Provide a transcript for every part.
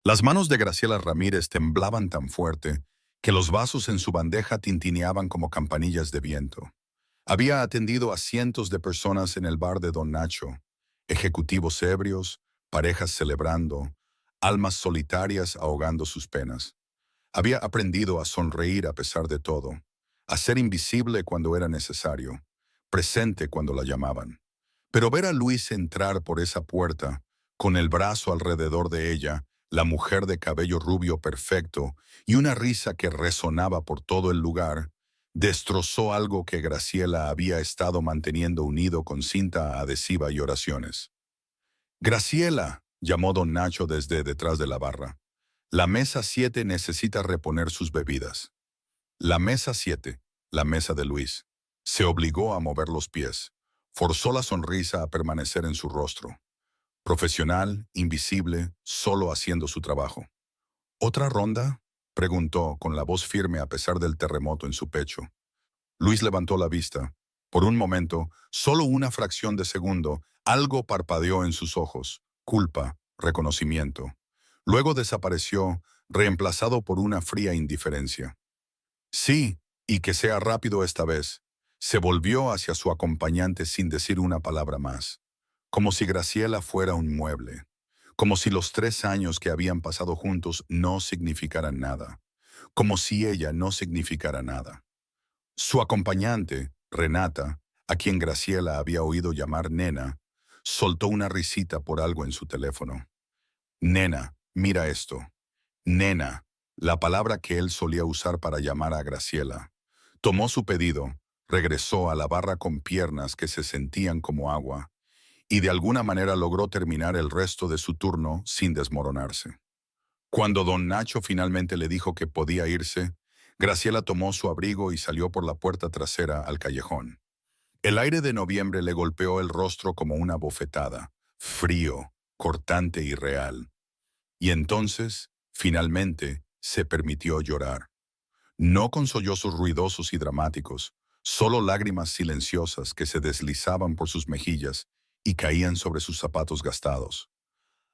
Las manos de Graciela Ramírez temblaban tan fuerte que los vasos en su bandeja tintineaban como campanillas de viento. Había atendido a cientos de personas en el bar de Don Nacho, ejecutivos ebrios, parejas celebrando, almas solitarias ahogando sus penas. Había aprendido a sonreír a pesar de todo, a ser invisible cuando era necesario, presente cuando la llamaban. Pero ver a Luis entrar por esa puerta, con el brazo alrededor de ella, la mujer de cabello rubio perfecto y una risa que resonaba por todo el lugar, destrozó algo que Graciela había estado manteniendo unido con cinta adhesiva y oraciones. Graciela, llamó don Nacho desde detrás de la barra. La mesa 7 necesita reponer sus bebidas. La mesa 7, la mesa de Luis. Se obligó a mover los pies. Forzó la sonrisa a permanecer en su rostro. Profesional, invisible, solo haciendo su trabajo. ¿Otra ronda? Preguntó, con la voz firme a pesar del terremoto en su pecho. Luis levantó la vista. Por un momento, solo una fracción de segundo, algo parpadeó en sus ojos. Culpa, reconocimiento. Luego desapareció, reemplazado por una fría indiferencia. Sí, y que sea rápido esta vez. Se volvió hacia su acompañante sin decir una palabra más. Como si Graciela fuera un mueble. Como si los 3 años que habían pasado juntos no significaran nada. Como si ella no significara nada. Su acompañante, Renata, a quien Graciela había oído llamar nena, soltó una risita por algo en su teléfono. Nena, mira esto. Nena, la palabra que él solía usar para llamar a Graciela. Tomó su pedido, regresó a la barra con piernas que se sentían como agua, y de alguna manera logró terminar el resto de su turno sin desmoronarse. Cuando don Nacho finalmente le dijo que podía irse, Graciela tomó su abrigo y salió por la puerta trasera al callejón. El aire de noviembre le golpeó el rostro como una bofetada, frío, cortante y real. Y entonces, finalmente, se permitió llorar. No con sollozos ruidosos y dramáticos, solo lágrimas silenciosas que se deslizaban por sus mejillas y caían sobre sus zapatos gastados.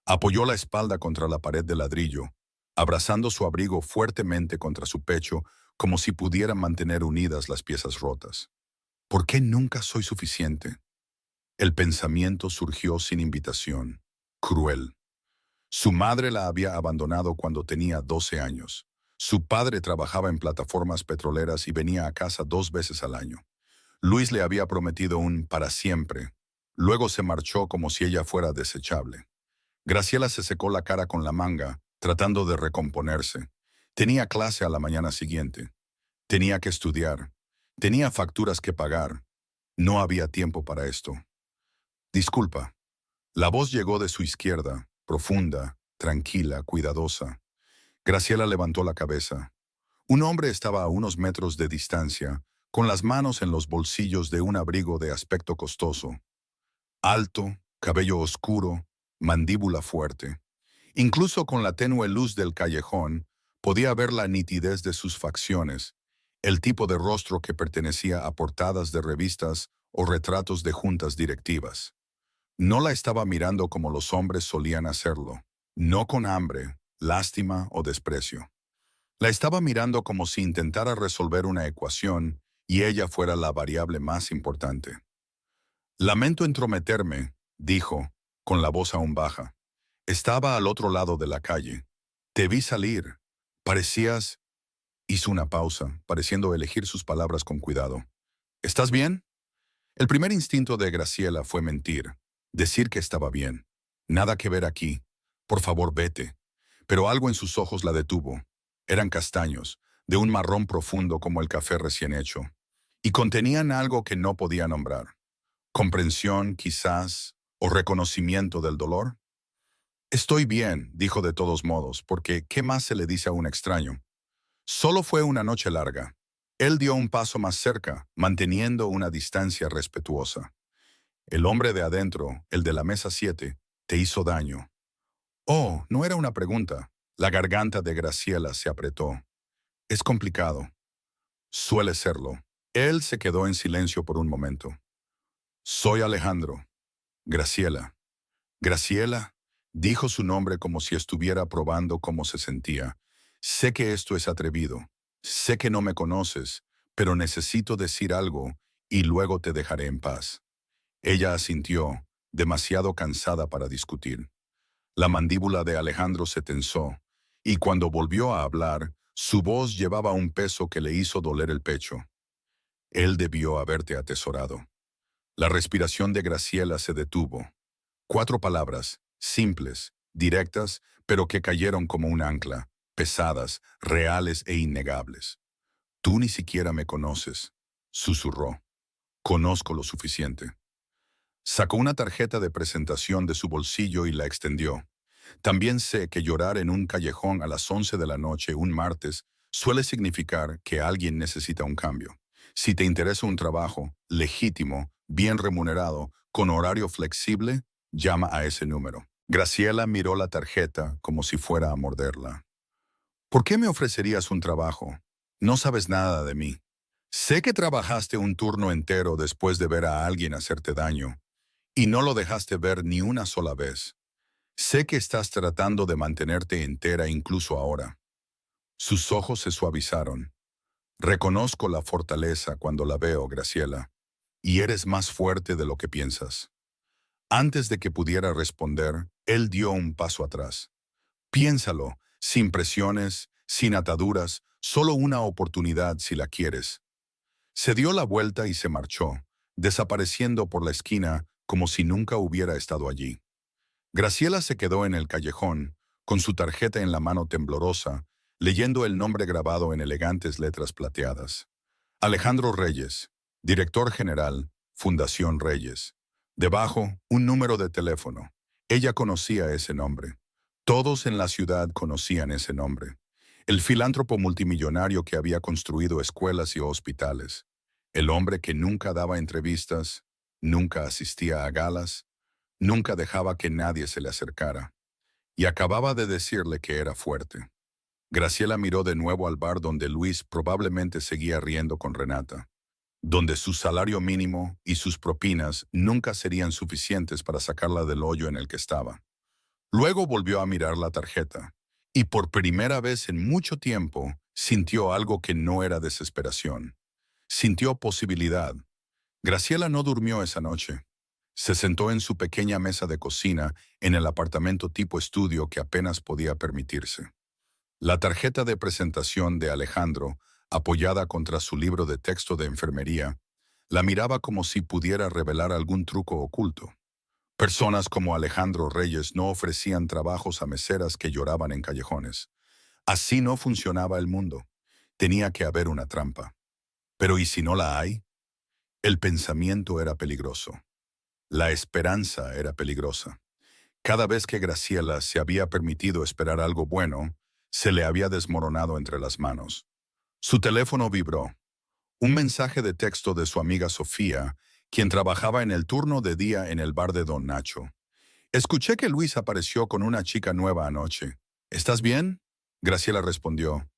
Apoyó la espalda contra la pared de ladrillo, abrazando su abrigo fuertemente contra su pecho como si pudiera mantener unidas las piezas rotas. ¿Por qué nunca soy suficiente? El pensamiento surgió sin invitación, cruel. Su madre la había abandonado cuando tenía 12 años. Su padre trabajaba en plataformas petroleras y venía a casa 2 veces al año. Luis le había prometido un para siempre. Luego se marchó como si ella fuera desechable. Graciela se secó la cara con la manga, tratando de recomponerse. Tenía clase a la mañana siguiente. Tenía que estudiar. Tenía facturas que pagar. No había tiempo para esto. Disculpa. La voz llegó de su izquierda, profunda, tranquila, cuidadosa. Graciela levantó la cabeza. Un hombre estaba a unos metros de distancia, con las manos en los bolsillos de un abrigo de aspecto costoso. Alto, cabello oscuro, mandíbula fuerte. Incluso con la tenue luz del callejón, podía ver la nitidez de sus facciones, el tipo de rostro que pertenecía a portadas de revistas o retratos de juntas directivas. No la estaba mirando como los hombres solían hacerlo, no con hambre, lástima o desprecio. La estaba mirando como si intentara resolver una ecuación y ella fuera la variable más importante. Lamento entrometerme, dijo, con la voz aún baja. Estaba al otro lado de la calle. Te vi salir. Parecías... Hizo una pausa, pareciendo elegir sus palabras con cuidado. ¿Estás bien? El primer instinto de Graciela fue mentir, decir que estaba bien. Nada que ver aquí. Por favor, vete. Pero algo en sus ojos la detuvo. Eran castaños, de un marrón profundo como el café recién hecho, y contenían algo que no podía nombrar. Comprensión, quizás, o reconocimiento del dolor. Estoy bien, dijo de todos modos, porque ¿qué más se le dice a un extraño? Solo fue una noche larga. Él dio un paso más cerca, manteniendo una distancia respetuosa. El hombre de adentro, el de la mesa 7, te hizo daño. Oh, no era una pregunta. La garganta de Graciela se apretó. Es complicado. Suele serlo. Él se quedó en silencio por un momento. Soy Alejandro. Graciela. Graciela, Dijo su nombre como si estuviera probando cómo se sentía. Sé que esto es atrevido. Sé que no me conoces, pero necesito decir algo y luego te dejaré en paz. Ella asintió, demasiado cansada para discutir. La mandíbula de Alejandro se tensó, y cuando volvió a hablar, su voz llevaba un peso que le hizo doler el pecho. Él debió haberte atesorado. La respiración de Graciela se detuvo. 4 palabras, simples, directas, pero que cayeron como un ancla, pesadas, reales e innegables. Tú ni siquiera me conoces, susurró. Conozco lo suficiente. Sacó una tarjeta de presentación de su bolsillo y la extendió. También sé que llorar en un callejón a las 11 de la noche un martes suele significar que alguien necesita un cambio. Si te interesa un trabajo legítimo, bien remunerado, con horario flexible, llama a ese número. Graciela miró la tarjeta como si fuera a morderla. ¿Por qué me ofrecerías un trabajo? No sabes nada de mí. Sé que trabajaste un turno entero después de ver a alguien hacerte daño, y no lo dejaste ver ni una sola vez. Sé que estás tratando de mantenerte entera incluso ahora. Sus ojos se suavizaron. Reconozco la fortaleza cuando la veo, Graciela, y eres más fuerte de lo que piensas. Antes de que pudiera responder, él dio un paso atrás. Piénsalo, sin presiones, sin ataduras, solo una oportunidad si la quieres. Se dio la vuelta y se marchó, desapareciendo por la esquina como si nunca hubiera estado allí. Graciela se quedó en el callejón, con su tarjeta en la mano temblorosa, leyendo el nombre grabado en elegantes letras plateadas. Alejandro Reyes, director general, Fundación Reyes. Debajo, un número de teléfono. Ella conocía ese nombre. Todos en la ciudad conocían ese nombre. El filántropo multimillonario que había construido escuelas y hospitales. El hombre que nunca daba entrevistas, nunca asistía a galas, nunca dejaba que nadie se le acercara. Y acababa de decirle que era fuerte. Graciela miró de nuevo al bar donde Luis probablemente seguía riendo con Renata, donde su salario mínimo y sus propinas nunca serían suficientes para sacarla del hoyo en el que estaba. Luego volvió a mirar la tarjeta, y por primera vez en mucho tiempo sintió algo que no era desesperación. Sintió posibilidad. Graciela no durmió esa noche. Se sentó en su pequeña mesa de cocina en el apartamento tipo estudio que apenas podía permitirse. La tarjeta de presentación de Alejandro, apoyada contra su libro de texto de enfermería, la miraba como si pudiera revelar algún truco oculto. Personas como Alejandro Reyes no ofrecían trabajos a meseras que lloraban en callejones. Así no funcionaba el mundo. Tenía que haber una trampa. Pero ¿y si no la hay? El pensamiento era peligroso. La esperanza era peligrosa. Cada vez que Graciela se había permitido esperar algo bueno, se le había desmoronado entre las manos. Su teléfono vibró. Un mensaje de texto de su amiga Sofía, quien trabajaba en el turno de día en el bar de Don Nacho. Escuché que Luis apareció con una chica nueva anoche. ¿Estás bien? Graciela respondió.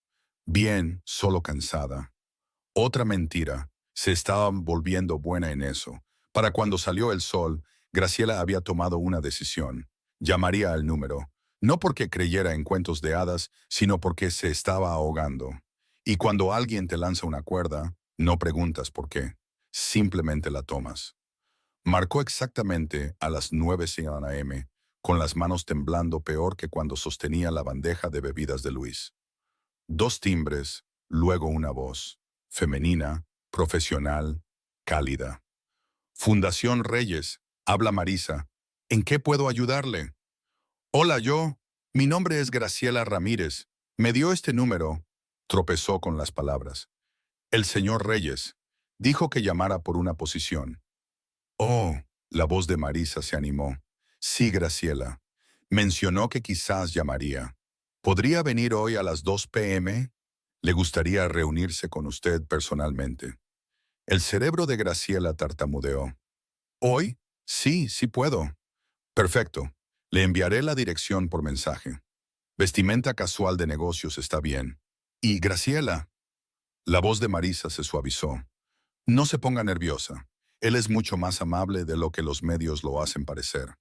Bien, solo cansada. Otra mentira. Se estaba volviendo buena en eso. Para cuando salió el sol, Graciela había tomado una decisión. Llamaría al número. No porque creyera en cuentos de hadas, sino porque se estaba ahogando. Y cuando alguien te lanza una cuerda, no preguntas por qué. Simplemente la tomas. Marcó exactamente a las 9 a.m., con las manos temblando peor que cuando sostenía la bandeja de bebidas de Luis. 2 timbres, luego una voz, femenina, profesional, cálida. Fundación Reyes, habla Marisa. ¿En qué puedo ayudarle? Hola, mi nombre es Graciela Ramírez. Me dio este número. Tropezó con las palabras. El señor Reyes dijo que llamara por una posición. Oh, la voz de Marisa se animó. Sí, Graciela. Mencionó que quizás llamaría. ¿Podría venir hoy a las 2 p.m.? Le gustaría reunirse con usted personalmente. El cerebro de Graciela tartamudeó. ¿Hoy? Sí, sí puedo. Perfecto. Le enviaré la dirección por mensaje. Vestimenta casual de negocios está bien. Y Graciela. La voz de Marisa se suavizó. No se ponga nerviosa. Él es mucho más amable de lo que los medios lo hacen parecer.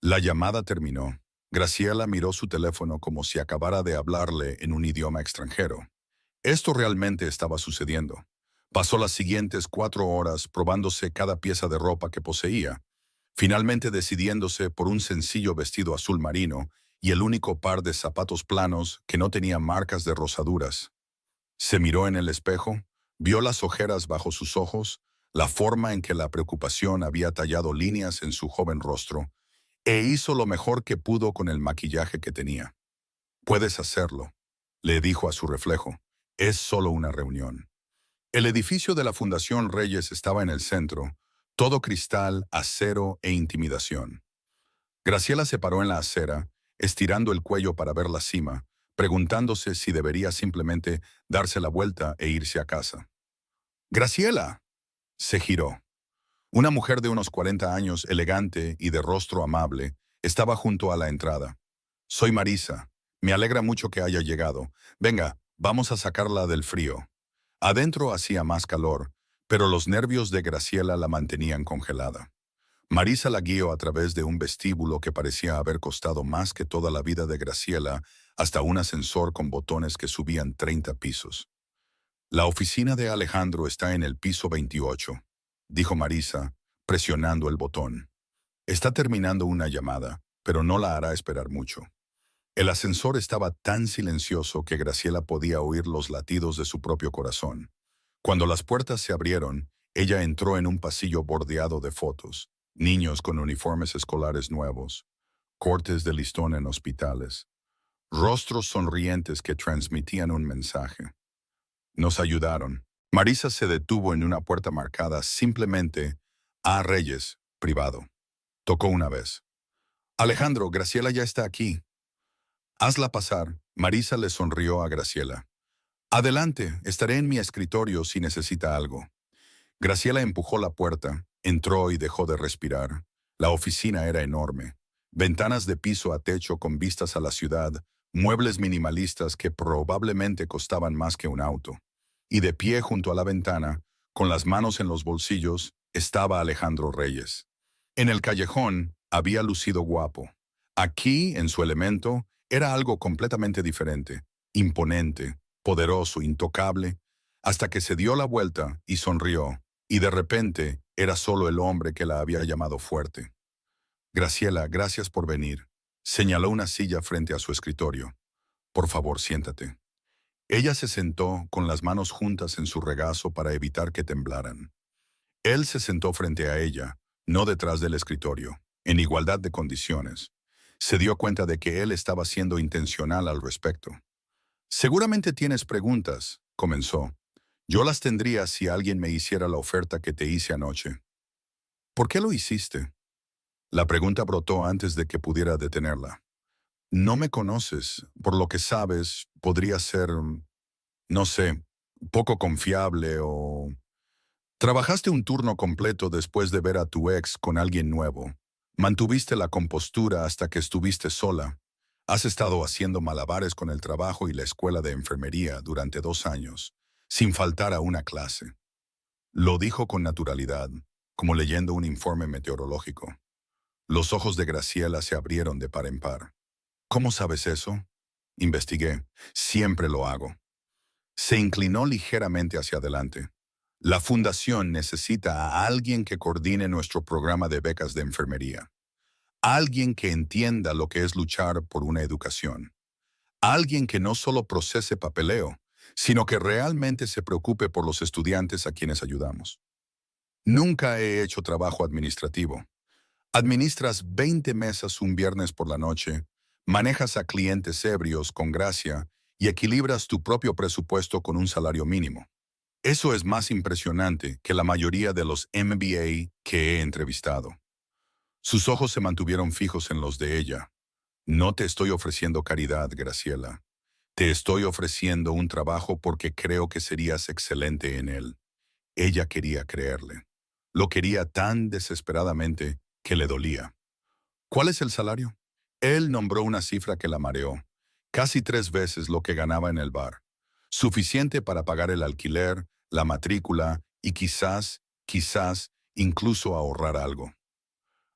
La llamada terminó. Graciela miró su teléfono como si acabara de hablarle en un idioma extranjero. Esto realmente estaba sucediendo. Pasó las siguientes 4 horas probándose cada pieza de ropa que poseía, finalmente decidiéndose por un sencillo vestido azul marino y el único par de zapatos planos que no tenía marcas de rosaduras. Se miró en el espejo, vio las ojeras bajo sus ojos, la forma en que la preocupación había tallado líneas en su joven rostro, e hizo lo mejor que pudo con el maquillaje que tenía. «Puedes hacerlo», le dijo a su reflejo. «Es solo una reunión». El edificio de la Fundación Reyes estaba en el centro, todo cristal, acero e intimidación. Graciela se paró en la acera, estirando el cuello para ver la cima, preguntándose si debería simplemente darse la vuelta e irse a casa. «¡Graciela!», se giró. Una mujer de unos 40 años, elegante y de rostro amable, estaba junto a la entrada. «Soy Marisa. Me alegra mucho que haya llegado. Venga, vamos a sacarla del frío». Adentro hacía más calor, pero los nervios de Graciela la mantenían congelada. Marisa la guió a través de un vestíbulo que parecía haber costado más que toda la vida de Graciela, hasta un ascensor con botones que subían 30 pisos. «La oficina de Alejandro está en el piso 28», dijo Marisa, presionando el botón. «Está terminando una llamada, pero no la hará esperar mucho». El ascensor estaba tan silencioso que Graciela podía oír los latidos de su propio corazón. Cuando las puertas se abrieron, ella entró en un pasillo bordeado de fotos, niños con uniformes escolares nuevos, cortes de listón en hospitales, rostros sonrientes que transmitían un mensaje. Nos ayudaron. Marisa se detuvo en una puerta marcada simplemente A. Reyes, privado. Tocó una vez. «Alejandro, Graciela ya está aquí». «Hazla pasar». Marisa le sonrió a Graciela. «Adelante, estaré en mi escritorio si necesita algo». Graciela empujó la puerta, entró y dejó de respirar. La oficina era enorme. Ventanas de piso a techo con vistas a la ciudad, muebles minimalistas que probablemente costaban más que un auto. Y de pie junto a la ventana, con las manos en los bolsillos, estaba Alejandro Reyes. En el callejón había lucido guapo. Aquí, en su elemento, era algo completamente diferente, imponente, poderoso, intocable, hasta que se dio la vuelta y sonrió, y de repente era solo el hombre que la había llamado fuerte. «Graciela, gracias por venir», señaló una silla frente a su escritorio. «Por favor, siéntate». Ella se sentó con las manos juntas en su regazo para evitar que temblaran. Él se sentó frente a ella, no detrás del escritorio, en igualdad de condiciones. Se dio cuenta de que él estaba siendo intencional al respecto. «Seguramente tienes preguntas», comenzó. «Yo las tendría si alguien me hiciera la oferta que te hice anoche». «¿Por qué lo hiciste?». La pregunta brotó antes de que pudiera detenerla. «No me conoces. Por lo que sabes, podría ser, no sé, poco confiable o...». «Trabajaste un turno completo después de ver a tu ex con alguien nuevo. Mantuviste la compostura hasta que estuviste sola. Has estado haciendo malabares con el trabajo y la escuela de enfermería durante 2 años, sin faltar a una clase». Lo dijo con naturalidad, como leyendo un informe meteorológico. Los ojos de Graciela se abrieron de par en par. «¿Cómo sabes eso?». «Investigué. Siempre lo hago». Se inclinó ligeramente hacia adelante. «La fundación necesita a alguien que coordine nuestro programa de becas de enfermería. Alguien que entienda lo que es luchar por una educación. Alguien que no solo procese papeleo, sino que realmente se preocupe por los estudiantes a quienes ayudamos. Nunca he hecho trabajo administrativo. Administras 20 mesas un viernes por la noche, manejas a clientes ebrios con gracia y equilibras tu propio presupuesto con un salario mínimo. Eso es más impresionante que la mayoría de los MBA que he entrevistado». Sus ojos se mantuvieron fijos en los de ella. «No te estoy ofreciendo caridad, Graciela. Te estoy ofreciendo un trabajo porque creo que serías excelente en él». Ella quería creerle. Lo quería tan desesperadamente que le dolía. «¿Cuál es el salario?». Él nombró una cifra que la mareó. Casi 3 veces lo que ganaba en el bar. Suficiente para pagar el alquiler, la matrícula y quizás, incluso ahorrar algo.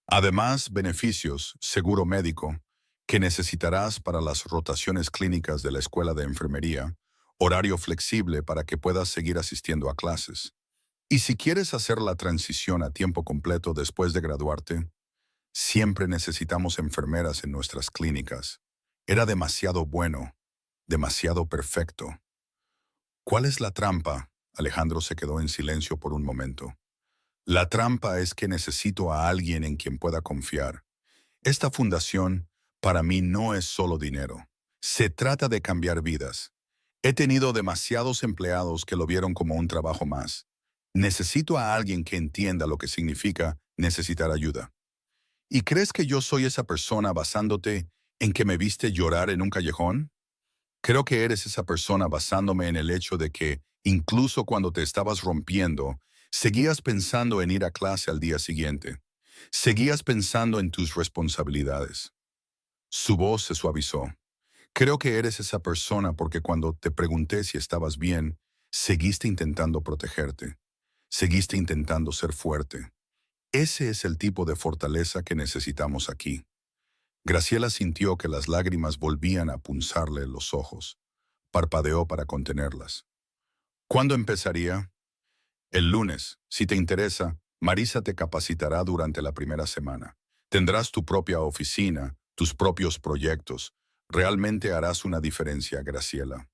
Además, beneficios, seguro médico, que necesitarás para las rotaciones clínicas de la escuela de enfermería, horario flexible para que puedas seguir asistiendo a clases. Y si quieres hacer la transición a tiempo completo después de graduarte, siempre necesitamos enfermeras en nuestras clínicas. Era demasiado bueno, demasiado perfecto. ¿Cuál es la trampa? Alejandro se quedó en silencio por un momento. La trampa es que necesito a alguien en quien pueda confiar. Esta fundación, para mí, no es solo dinero. Se trata de cambiar vidas. He tenido demasiados empleados que lo vieron como un trabajo más. Necesito a alguien que entienda lo que significa necesitar ayuda. ¿Y crees que yo soy esa persona basándote en que me viste llorar en un callejón? Creo que eres esa persona basándome en el hecho de que, incluso cuando te estabas rompiendo, seguías pensando en ir a clase al día siguiente. Seguías pensando en tus responsabilidades. Su voz se suavizó. Creo que eres esa persona porque cuando te pregunté si estabas bien, seguiste intentando protegerte. Seguiste intentando ser fuerte. Ese es el tipo de fortaleza que necesitamos aquí. Graciela sintió que las lágrimas volvían a punzarle los ojos. Parpadeó para contenerlas. ¿Cuándo empezaría? El lunes. Si te interesa, Marisa te capacitará durante la primera semana. Tendrás tu propia oficina, tus propios proyectos. Realmente harás una diferencia, Graciela.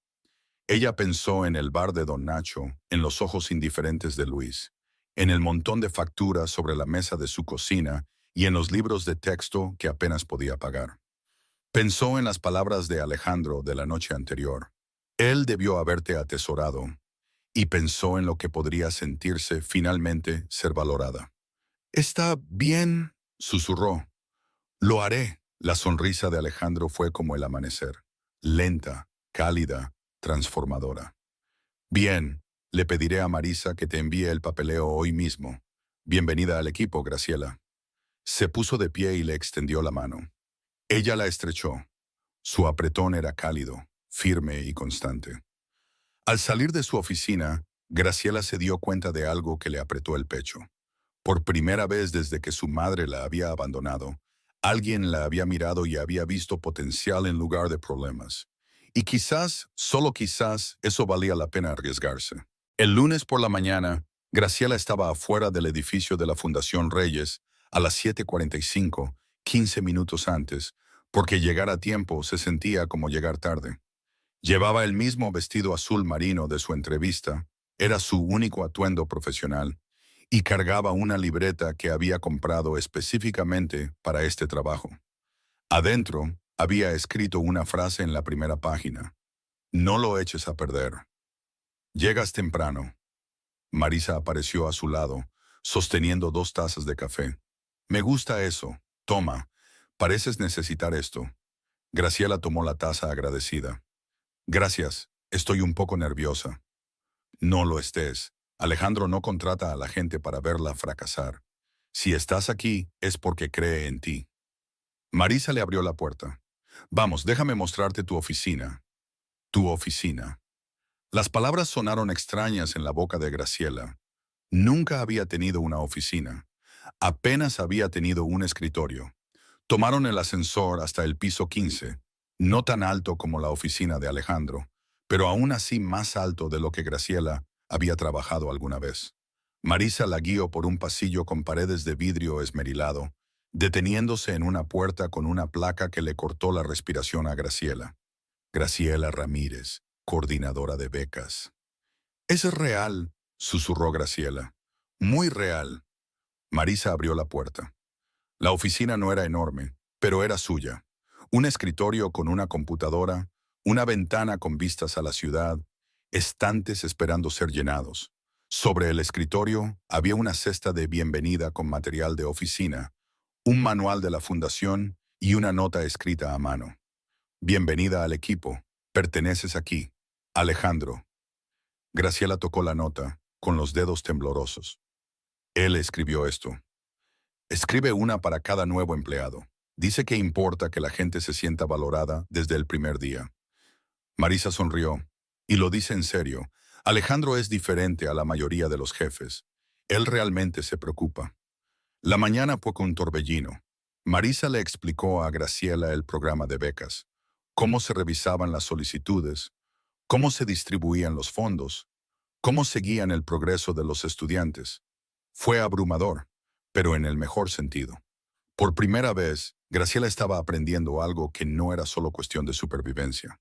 Ella pensó en el bar de Don Nacho, en los ojos indiferentes de Luis, en el montón de facturas sobre la mesa de su cocina y en los libros de texto que apenas podía pagar. Pensó en las palabras de Alejandro de la noche anterior. Él debió haberte atesorado, y pensó en lo que podría sentirse finalmente ser valorada. «Está bien», susurró. «Lo haré». La sonrisa de Alejandro fue como el amanecer, lenta, cálida, transformadora. «Bien, le pediré a Marisa que te envíe el papeleo hoy mismo. Bienvenida al equipo, Graciela». Se puso de pie y le extendió la mano. Ella la estrechó. Su apretón era cálido, firme y constante. Al salir de su oficina, Graciela se dio cuenta de algo que le apretó el pecho. Por primera vez desde que su madre la había abandonado, alguien la había mirado y había visto potencial en lugar de problemas. Y quizás, solo quizás, eso valía la pena arriesgarse. El lunes por la mañana, Graciela estaba afuera del edificio de la Fundación Reyes a las 7:45, 15 minutos antes, porque llegar a tiempo se sentía como llegar tarde. Llevaba el mismo vestido azul marino de su entrevista, era su único atuendo profesional, y cargaba una libreta que había comprado específicamente para este trabajo. Adentro, había escrito una frase en la primera página. «No lo eches a perder. Llegas temprano». Marisa apareció a su lado, sosteniendo 2 tazas de café. «Me gusta eso. Toma. Pareces necesitar esto». Graciela tomó la taza agradecida. «Gracias. Estoy un poco nerviosa». «No lo estés. Alejandro no contrata a la gente para verla fracasar. Si estás aquí, es porque cree en ti». Marisa le abrió la puerta. «Vamos, déjame mostrarte tu oficina». «Tu oficina». Las palabras sonaron extrañas en la boca de Graciela. Nunca había tenido una oficina. Apenas había tenido un escritorio. Tomaron el ascensor hasta el piso 15, no tan alto como la oficina de Alejandro, pero aún así más alto de lo que Graciela había trabajado alguna vez. Marisa la guió por un pasillo con paredes de vidrio esmerilado, deteniéndose en una puerta con una placa que le cortó la respiración a Graciela. «Graciela Ramírez, coordinadora de becas». «Es real», susurró Graciela. «Muy real». Marisa abrió la puerta. La oficina no era enorme, pero era suya. Un escritorio con una computadora, una ventana con vistas a la ciudad, estantes esperando ser llenados. Sobre el escritorio había una cesta de bienvenida con material de oficina, un manual de la fundación y una nota escrita a mano. «Bienvenida al equipo. Perteneces aquí. Alejandro». Graciela tocó la nota, con los dedos temblorosos. Él escribió esto. «Escribe una para cada nuevo empleado. Dice que importa que la gente se sienta valorada desde el primer día». Marisa sonrió. «Y lo dice en serio. Alejandro es diferente a la mayoría de los jefes. Él realmente se preocupa». La mañana fue con un torbellino. Marisa le explicó a Graciela el programa de becas, cómo se revisaban las solicitudes, cómo se distribuían los fondos, cómo seguían el progreso de los estudiantes. Fue abrumador, pero en el mejor sentido. Por primera vez, Graciela estaba aprendiendo algo que no era solo cuestión de supervivencia.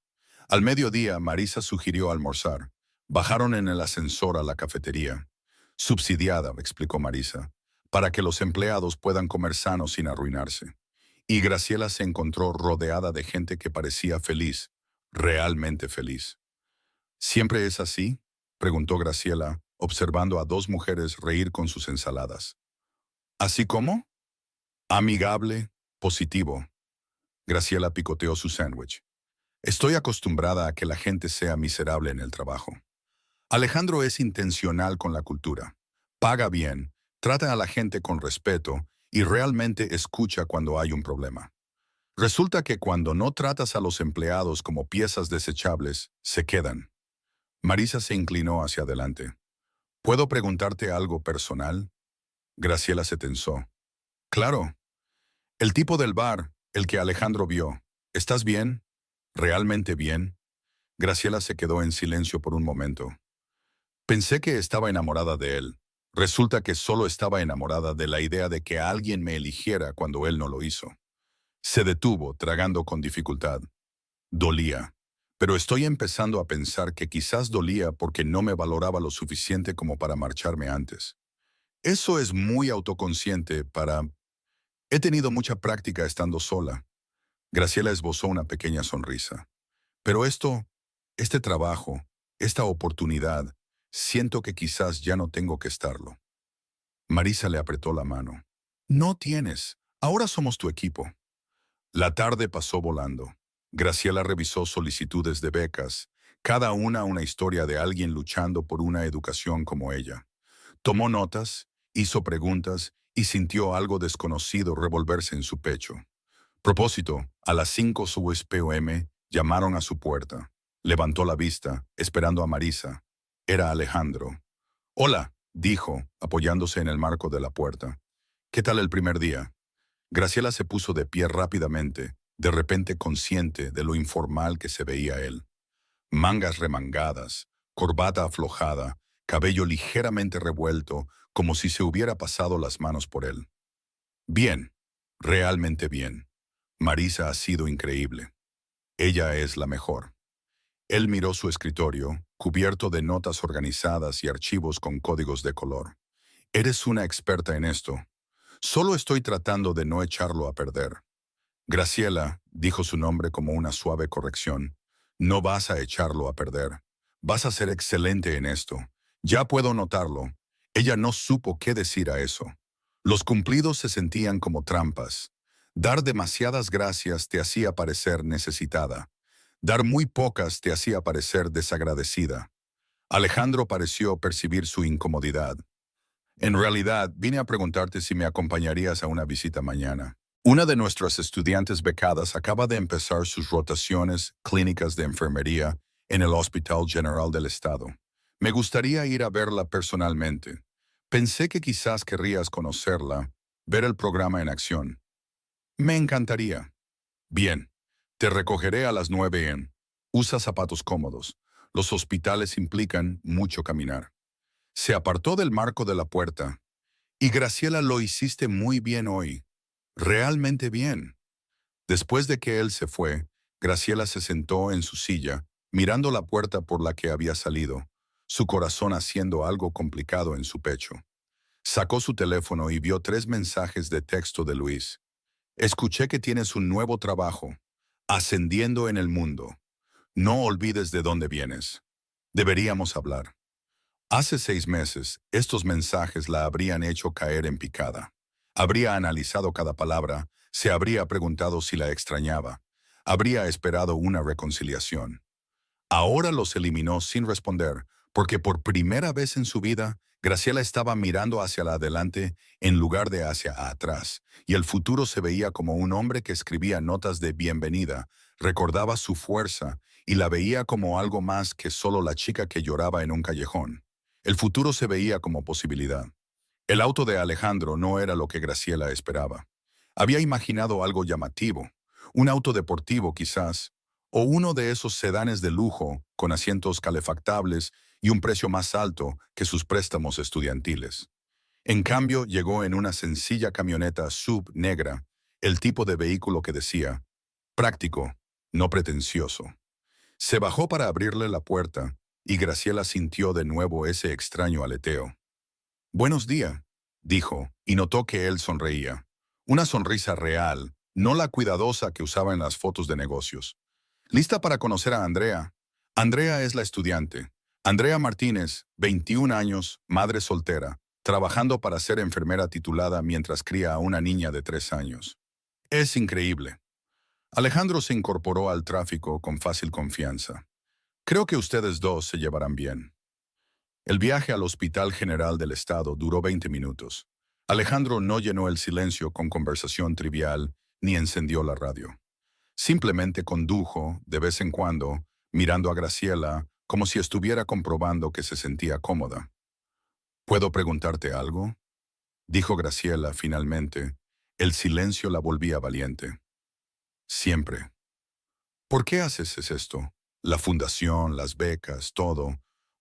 Al mediodía, Marisa sugirió almorzar. Bajaron en el ascensor a la cafetería. Subsidiada, explicó Marisa, para que los empleados puedan comer sano sin arruinarse. Y Graciela se encontró rodeada de gente que parecía feliz, realmente feliz. ¿Siempre es así?, preguntó Graciela, observando a dos mujeres reír con sus ensaladas. ¿Así como? Amigable, positivo. Graciela picoteó su sándwich. Estoy acostumbrada a que la gente sea miserable en el trabajo. Alejandro es intencional con la cultura. Paga bien, trata a la gente con respeto y realmente escucha cuando hay un problema. Resulta que cuando no tratas a los empleados como piezas desechables, se quedan. Marisa se inclinó hacia adelante. ¿Puedo preguntarte algo personal? Graciela se tensó. Claro. El tipo del bar, el que Alejandro vio. ¿Estás bien? ¿Realmente bien? Graciela se quedó en silencio por un momento. Pensé que estaba enamorada de él. Resulta que solo estaba enamorada de la idea de que alguien me eligiera cuando él no lo hizo. Se detuvo, tragando con dificultad. Dolía. Pero estoy empezando a pensar que quizás dolía porque no me valoraba lo suficiente como para marcharme antes. Eso es muy autoconsciente para... He tenido mucha práctica estando sola. Graciela esbozó una pequeña sonrisa. Pero este trabajo, esta oportunidad, siento que quizás ya no tengo que estarlo. Marisa le apretó la mano. No tienes. Ahora somos tu equipo. La tarde pasó volando. Graciela revisó solicitudes de becas, cada una historia de alguien luchando por una educación como ella. Tomó notas, hizo preguntas y sintió algo desconocido revolverse en su pecho. Propósito, a las 5 p.m. llamaron a su puerta. Levantó la vista, esperando a Marisa. Era Alejandro. «Hola», dijo, apoyándose en el marco de la puerta. «¿Qué tal el primer día?» Graciela se puso de pie rápidamente, de repente consciente de lo informal que se veía él. Mangas remangadas, corbata aflojada, cabello ligeramente revuelto, como si se hubiera pasado las manos por él. Bien, realmente bien. Marisa ha sido increíble. Ella es la mejor. Él miró su escritorio, cubierto de notas organizadas y archivos con códigos de color. Eres una experta en esto. Solo estoy tratando de no echarlo a perder. Graciela, dijo su nombre como una suave corrección. No vas a echarlo a perder. Vas a ser excelente en esto. Ya puedo notarlo. Ella no supo qué decir a eso. Los cumplidos se sentían como trampas. Dar demasiadas gracias te hacía parecer necesitada. Dar muy pocas te hacía parecer desagradecida. Alejandro pareció percibir su incomodidad. En realidad, vine a preguntarte si me acompañarías a una visita mañana. Una de nuestras estudiantes becadas acaba de empezar sus rotaciones clínicas de enfermería en el Hospital General del Estado. Me gustaría ir a verla personalmente. Pensé que quizás querrías conocerla, ver el programa en acción. Me encantaría. Bien, te recogeré a las 9 a.m. Usa zapatos cómodos. Los hospitales implican mucho caminar. Se apartó del marco de la puerta. Y Graciela, lo hiciste muy bien hoy. Realmente bien. Después de que él se fue, Graciela se sentó en su silla, mirando la puerta por la que había salido, su corazón haciendo algo complicado en su pecho. Sacó su teléfono y vio 3 mensajes de texto de Luis. Escuché que tienes un nuevo trabajo, ascendiendo en el mundo. No olvides de dónde vienes. Deberíamos hablar. Hace 6 meses, estos mensajes la habrían hecho caer en picada. Habría analizado cada palabra, se habría preguntado si la extrañaba, habría esperado una reconciliación. Ahora los eliminó sin responder, porque por primera vez en su vida, Graciela estaba mirando hacia adelante en lugar de hacia atrás, y el futuro se veía como un hombre que escribía notas de bienvenida, recordaba su fuerza y la veía como algo más que solo la chica que lloraba en un callejón. El futuro se veía como posibilidad. El auto de Alejandro no era lo que Graciela esperaba. Había imaginado algo llamativo, un auto deportivo quizás, o uno de esos sedanes de lujo con asientos calefactables y un precio más alto que sus préstamos estudiantiles. En cambio, llegó en una sencilla camioneta SUV negra, el tipo de vehículo que decía, práctico, no pretencioso. Se bajó para abrirle la puerta y Graciela sintió de nuevo ese extraño aleteo. Buenos días, dijo, y notó que él sonreía. Una sonrisa real, no la cuidadosa que usaba en las fotos de negocios. ¿Lista para conocer a Andrea? Andrea es la estudiante. Andrea Martínez, 21 años, madre soltera, trabajando para ser enfermera titulada mientras cría a una niña de 3 años. Es increíble. Alejandro se incorporó al tráfico con fácil confianza. Creo que ustedes dos se llevarán bien. El viaje al Hospital General del Estado duró 20 minutos. Alejandro no llenó el silencio con conversación trivial ni encendió la radio. Simplemente condujo, de vez en cuando, mirando a Graciela como si estuviera comprobando que se sentía cómoda. ¿Puedo preguntarte algo?, dijo Graciela finalmente. El silencio la volvía valiente. Siempre. ¿Por qué haces esto? La fundación, las becas, todo.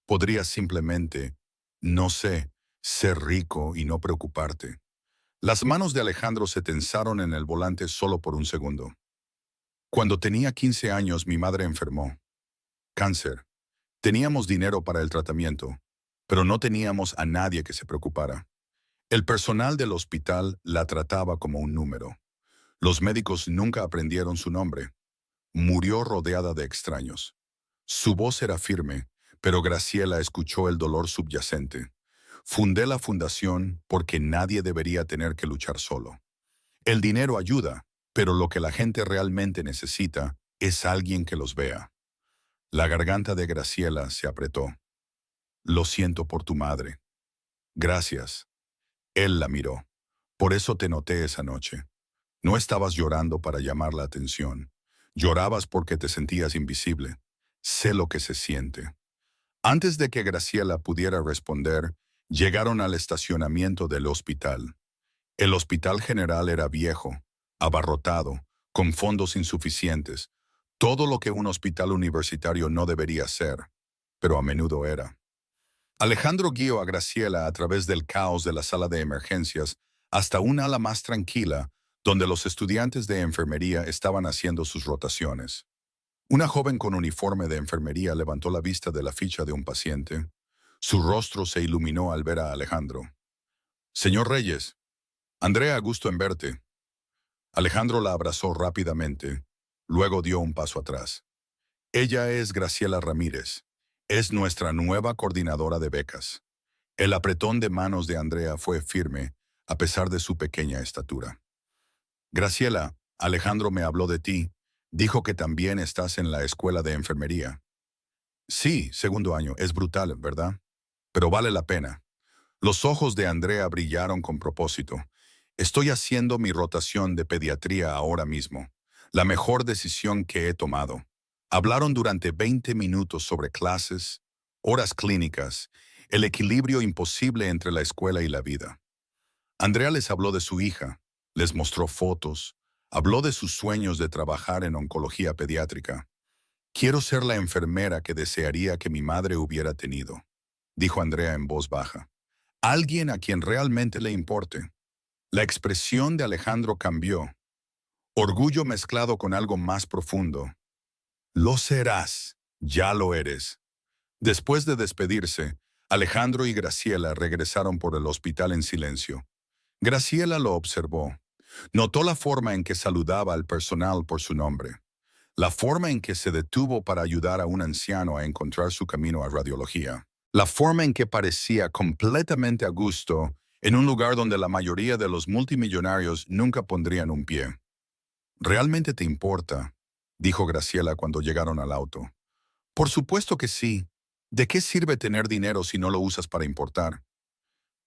Podrías simplemente, no sé, ser rico y no preocuparte. Las manos de Alejandro se tensaron en el volante solo por un segundo. Cuando tenía 15 años mi madre enfermó. Cáncer. Teníamos dinero para el tratamiento, pero no teníamos a nadie que se preocupara. El personal del hospital la trataba como un número. Los médicos nunca aprendieron su nombre. Murió rodeada de extraños. Su voz era firme, pero Graciela escuchó el dolor subyacente. Fundé la fundación porque nadie debería tener que luchar solo. El dinero ayuda, pero lo que la gente realmente necesita es alguien que los vea. La garganta de Graciela se apretó. Lo siento por tu madre. Gracias. Él la miró. Por eso te noté esa noche. No estabas llorando para llamar la atención. Llorabas porque te sentías invisible. Sé lo que se siente. Antes de que Graciela pudiera responder, llegaron al estacionamiento del hospital. El hospital general era viejo, abarrotado, con fondos insuficientes, todo lo que un hospital universitario no debería ser, pero a menudo era. Alejandro guió a Graciela a través del caos de la sala de emergencias hasta un ala más tranquila, donde los estudiantes de enfermería estaban haciendo sus rotaciones. Una joven con uniforme de enfermería levantó la vista de la ficha de un paciente. Su rostro se iluminó al ver a Alejandro. Señor Reyes, Andrea, gusto en verte. Alejandro la abrazó rápidamente, luego dio un paso atrás. Ella es Graciela Ramírez. Es nuestra nueva coordinadora de becas. El apretón de manos de Andrea fue firme, a pesar de su pequeña estatura. Graciela, Alejandro me habló de ti. Dijo que también estás en la escuela de enfermería. Sí, segundo año. Es brutal, ¿verdad? Pero vale la pena. Los ojos de Andrea brillaron con propósito. Estoy haciendo mi rotación de pediatría ahora mismo. La mejor decisión que he tomado. Hablaron durante 20 minutos sobre clases, horas clínicas, el equilibrio imposible entre la escuela y la vida. Andrea les habló de su hija, les mostró fotos, habló de sus sueños de trabajar en oncología pediátrica. Quiero ser la enfermera que desearía que mi madre hubiera tenido, dijo Andrea en voz baja. Alguien a quien realmente le importe. La expresión de Alejandro cambió. Orgullo mezclado con algo más profundo. Lo serás, ya lo eres. Después de despedirse, Alejandro y Graciela regresaron por el hospital en silencio. Graciela lo observó. Notó la forma en que saludaba al personal por su nombre. La forma en que se detuvo para ayudar a un anciano a encontrar su camino a radiología. La forma en que parecía completamente a gusto en un lugar donde la mayoría de los multimillonarios nunca pondrían un pie. ¿Realmente te importa?, dijo Graciela cuando llegaron al auto. Por supuesto que sí. ¿De qué sirve tener dinero si no lo usas para importar?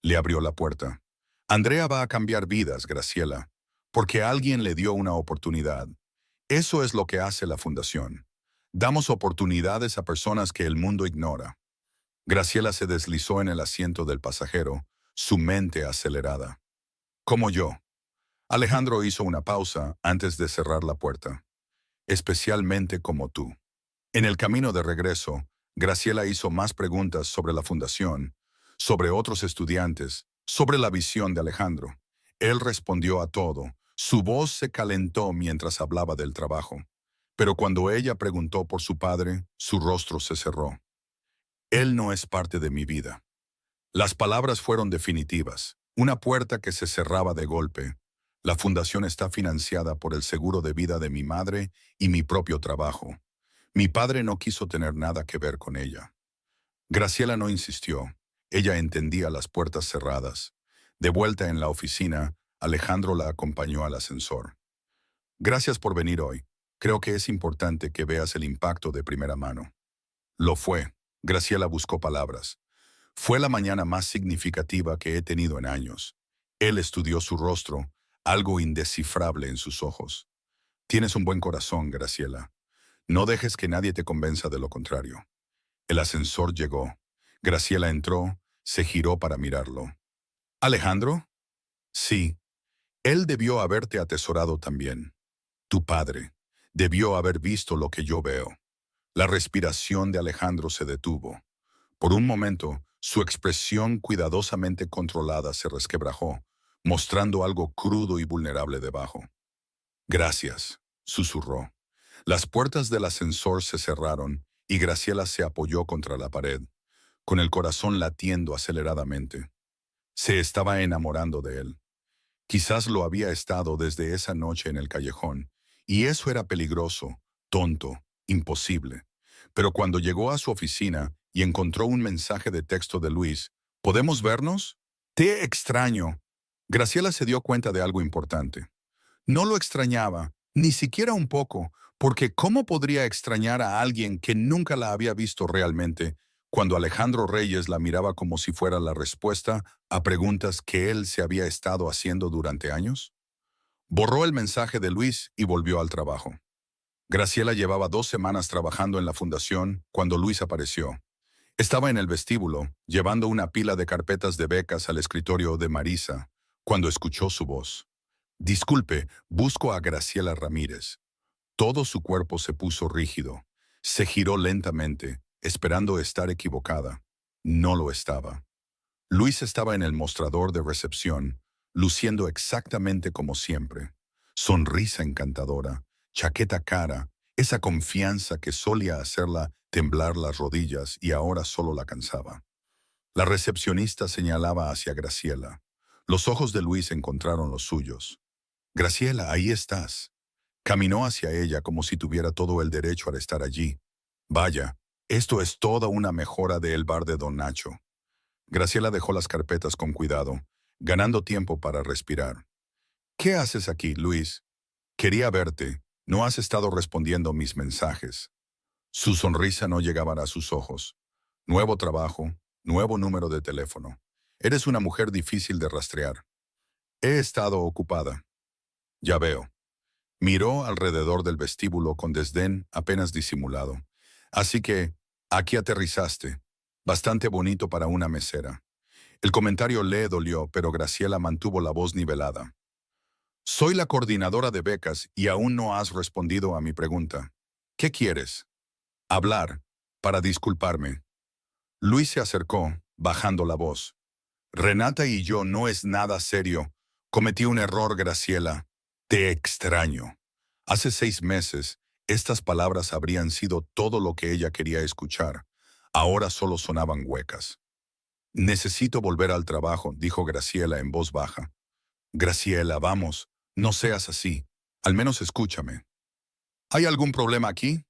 Le abrió la puerta. Andrea va a cambiar vidas, Graciela, porque alguien le dio una oportunidad. Eso es lo que hace la fundación. Damos oportunidades a personas que el mundo ignora. Graciela se deslizó en el asiento del pasajero, su mente acelerada. Como yo. Alejandro hizo una pausa antes de cerrar la puerta. Especialmente como tú. En el camino de regreso, Graciela hizo más preguntas sobre la fundación, sobre otros estudiantes, sobre la visión de Alejandro. Él respondió a todo. Su voz se calentó mientras hablaba del trabajo. Pero cuando ella preguntó por su padre, su rostro se cerró. Él no es parte de mi vida. Las palabras fueron definitivas. Una puerta que se cerraba de golpe. La fundación está financiada por el seguro de vida de mi madre y mi propio trabajo. Mi padre no quiso tener nada que ver con ella. Graciela no insistió. Ella entendía las puertas cerradas. De vuelta en la oficina, Alejandro la acompañó al ascensor. Gracias por venir hoy. Creo que es importante que veas el impacto de primera mano. Lo fue. Graciela buscó palabras. Fue la mañana más significativa que he tenido en años. Él estudió su rostro, algo indescifrable en sus ojos. Tienes un buen corazón, Graciela. No dejes que nadie te convenza de lo contrario. El ascensor llegó. Graciela entró, se giró para mirarlo. ¿Alejandro? Sí. Él debió haberte atesorado también. Tu padre debió haber visto lo que yo veo. La respiración de Alejandro se detuvo. Por un momento, su expresión cuidadosamente controlada se resquebrajó, mostrando algo crudo y vulnerable debajo. Gracias, susurró. Las puertas del ascensor se cerraron y Graciela se apoyó contra la pared, con el corazón latiendo aceleradamente. Se estaba enamorando de él. Quizás lo había estado desde esa noche en el callejón, y eso era peligroso, tonto, imposible. Pero cuando llegó a su oficina y encontró un mensaje de texto de Luis, ¿podemos vernos? Te extraño. Graciela se dio cuenta de algo importante. No lo extrañaba, ni siquiera un poco, porque ¿cómo podría extrañar a alguien que nunca la había visto realmente, cuando Alejandro Reyes la miraba como si fuera la respuesta a preguntas que él se había estado haciendo durante años? Borró el mensaje de Luis y volvió al trabajo. Graciela llevaba 2 semanas trabajando en la fundación cuando Luis apareció. Estaba en el vestíbulo, llevando una pila de carpetas de becas al escritorio de Marisa, cuando escuchó su voz. Disculpe, busco a Graciela Ramírez. Todo su cuerpo se puso rígido. Se giró lentamente, esperando estar equivocada. No lo estaba. Luis estaba en el mostrador de recepción, luciendo exactamente como siempre. Sonrisa encantadora, chaqueta cara, esa confianza que solía hacerla temblar las rodillas y ahora solo la cansaba. La recepcionista señalaba hacia Graciela. Los ojos de Luis encontraron los suyos. Graciela, ahí estás. Caminó hacia ella como si tuviera todo el derecho a estar allí. Vaya, esto es toda una mejora del bar de Don Nacho. Graciela dejó las carpetas con cuidado, ganando tiempo para respirar. ¿Qué haces aquí, Luis? Quería verte. No has estado respondiendo mis mensajes. Su sonrisa no llegaba a sus ojos. Nuevo trabajo, nuevo número de teléfono. Eres una mujer difícil de rastrear. He estado ocupada. Ya veo. Miró alrededor del vestíbulo con desdén apenas disimulado. Así que, aquí aterrizaste. Bastante bonito para una mesera. El comentario le dolió, pero Graciela mantuvo la voz nivelada. Soy la coordinadora de becas y aún no has respondido a mi pregunta. ¿Qué quieres? Hablar, para disculparme. Luis se acercó, bajando la voz. Renata y yo no es nada serio. Cometí un error, Graciela. Te extraño. Hace 6 meses, estas palabras habrían sido todo lo que ella quería escuchar. Ahora solo sonaban huecas. Necesito volver al trabajo, dijo Graciela en voz baja. Graciela, vamos, no seas así. Al menos escúchame. ¿Hay algún problema aquí?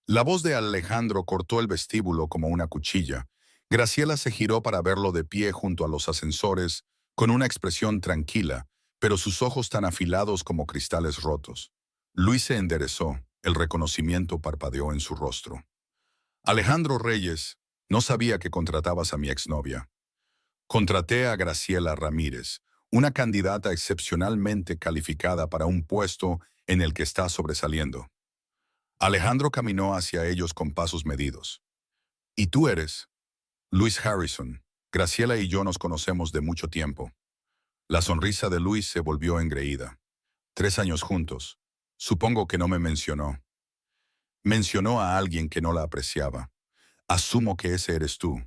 La voz de Alejandro cortó el vestíbulo como una cuchilla. Graciela se giró para verlo de pie junto a los ascensores, con una expresión tranquila, pero sus ojos tan afilados como cristales rotos. Luis se enderezó, el reconocimiento parpadeó en su rostro. Alejandro Reyes, no sabía que contratabas a mi exnovia. Contraté a Graciela Ramírez, una candidata excepcionalmente calificada para un puesto en el que está sobresaliendo. Alejandro caminó hacia ellos con pasos medidos. ¿Y tú eres? Luis Harrison. Graciela y yo nos conocemos de mucho tiempo. La sonrisa de Luis se volvió engreída. 3 años juntos. Supongo que no me mencionó. Mencionó a alguien que no la apreciaba. Asumo que ese eres tú.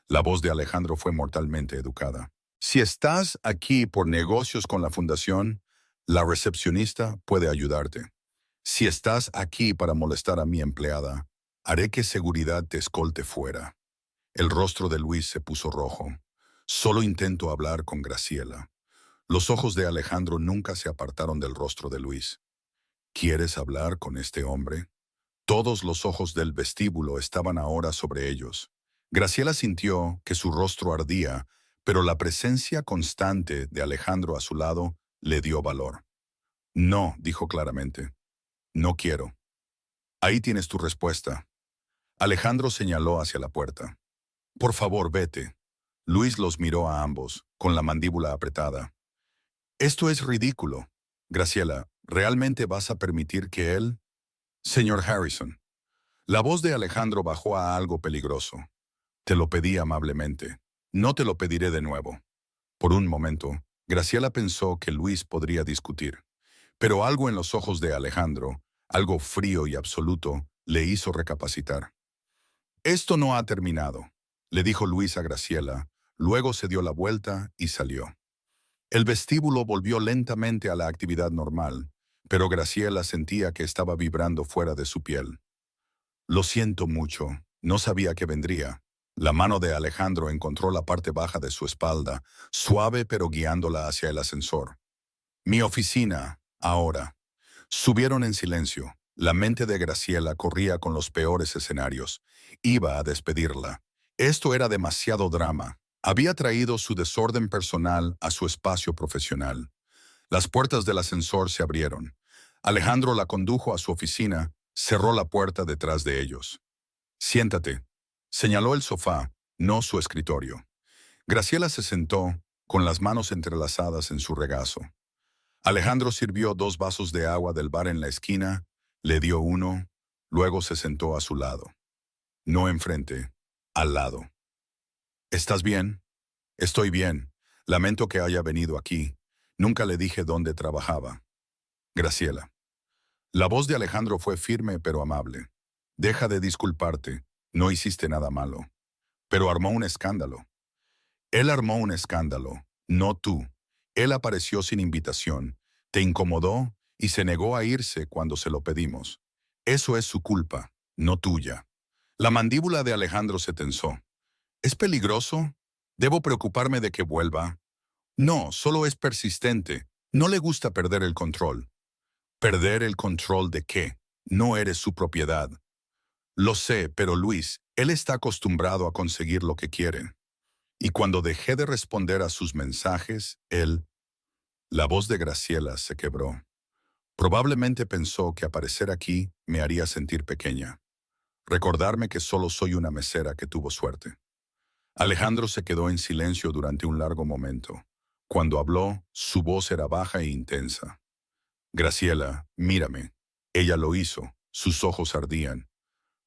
La voz de Alejandro fue mortalmente educada. Si estás aquí por negocios con la fundación, la recepcionista puede ayudarte. Si estás aquí para molestar a mi empleada, haré que seguridad te escolte fuera. El rostro de Luis se puso rojo. Solo intento hablar con Graciela. Los ojos de Alejandro nunca se apartaron del rostro de Luis. ¿Quieres hablar con este hombre? Todos los ojos del vestíbulo estaban ahora sobre ellos. Graciela sintió que su rostro ardía, pero la presencia constante de Alejandro a su lado le dio valor. No, dijo claramente. No quiero. Ahí tienes tu respuesta. Alejandro señaló hacia la puerta. Por favor, vete. Luis los miró a ambos, con la mandíbula apretada. Esto es ridículo. Graciela, ¿realmente vas a permitir que él? Señor Harrison. La voz de Alejandro bajó a algo peligroso. Te lo pedí amablemente. No te lo pediré de nuevo. Por un momento, Graciela pensó que Luis podría discutir. Pero algo en los ojos de Alejandro, algo frío y absoluto, le hizo recapacitar. Esto no ha terminado, le dijo Luis a Graciela, luego se dio la vuelta y salió. El vestíbulo volvió lentamente a la actividad normal, pero Graciela sentía que estaba vibrando fuera de su piel. Lo siento mucho, no sabía que vendría. La mano de Alejandro encontró la parte baja de su espalda, suave pero guiándola hacia el ascensor. Mi oficina, ahora. Subieron en silencio. La mente de Graciela corría con los peores escenarios. Iba a despedirla. Esto era demasiado drama. Había traído su desorden personal a su espacio profesional. Las puertas del ascensor se abrieron. Alejandro la condujo a su oficina, cerró la puerta detrás de ellos. Siéntate. Señaló el sofá, no su escritorio. Graciela se sentó, con las manos entrelazadas en su regazo. Alejandro sirvió 2 vasos de agua del bar en la esquina, le dio uno, luego se sentó a su lado. No enfrente, al lado. ¿Estás bien? Estoy bien. Lamento que haya venido aquí. Nunca le dije dónde trabajaba. Graciela. La voz de Alejandro fue firme pero amable. Deja de disculparte. No hiciste nada malo. Pero armó un escándalo. Él armó un escándalo, no tú. Él apareció sin invitación, te incomodó y se negó a irse cuando se lo pedimos. Eso es su culpa, no tuya. La mandíbula de Alejandro se tensó. ¿Es peligroso? ¿Debo preocuparme de que vuelva? No, solo es persistente. No le gusta perder el control. ¿Perder el control de qué? No eres su propiedad. Lo sé, pero Luis, él está acostumbrado a conseguir lo que quiere. Y cuando dejé de responder a sus mensajes, la voz de Graciela se quebró. Probablemente pensó que aparecer aquí me haría sentir pequeña. Recordarme que solo soy una mesera que tuvo suerte. Alejandro se quedó en silencio durante un largo momento. Cuando habló, su voz era baja e intensa. Graciela, mírame. Ella lo hizo. Sus ojos ardían.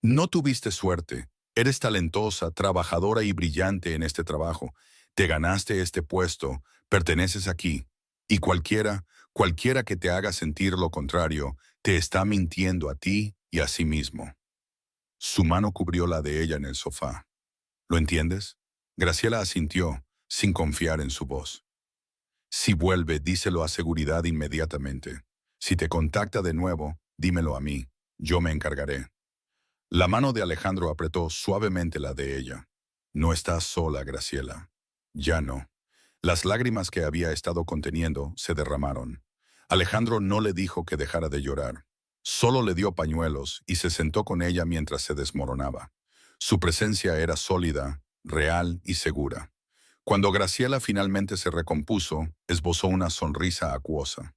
No tuviste suerte. Eres talentosa, trabajadora y brillante en este trabajo. Te ganaste este puesto, perteneces aquí. Y cualquiera que te haga sentir lo contrario, te está mintiendo a ti y a sí mismo. Su mano cubrió la de ella en el sofá. ¿Lo entiendes? Graciela asintió, sin confiar en su voz. Si vuelve, díselo a seguridad inmediatamente. Si te contacta de nuevo, dímelo a mí. Yo me encargaré. La mano de Alejandro apretó suavemente la de ella. No estás sola, Graciela. Ya no. Las lágrimas que había estado conteniendo se derramaron. Alejandro no le dijo que dejara de llorar. Solo le dio pañuelos y se sentó con ella mientras se desmoronaba. Su presencia era sólida, real y segura. Cuando Graciela finalmente se recompuso, esbozó una sonrisa acuosa.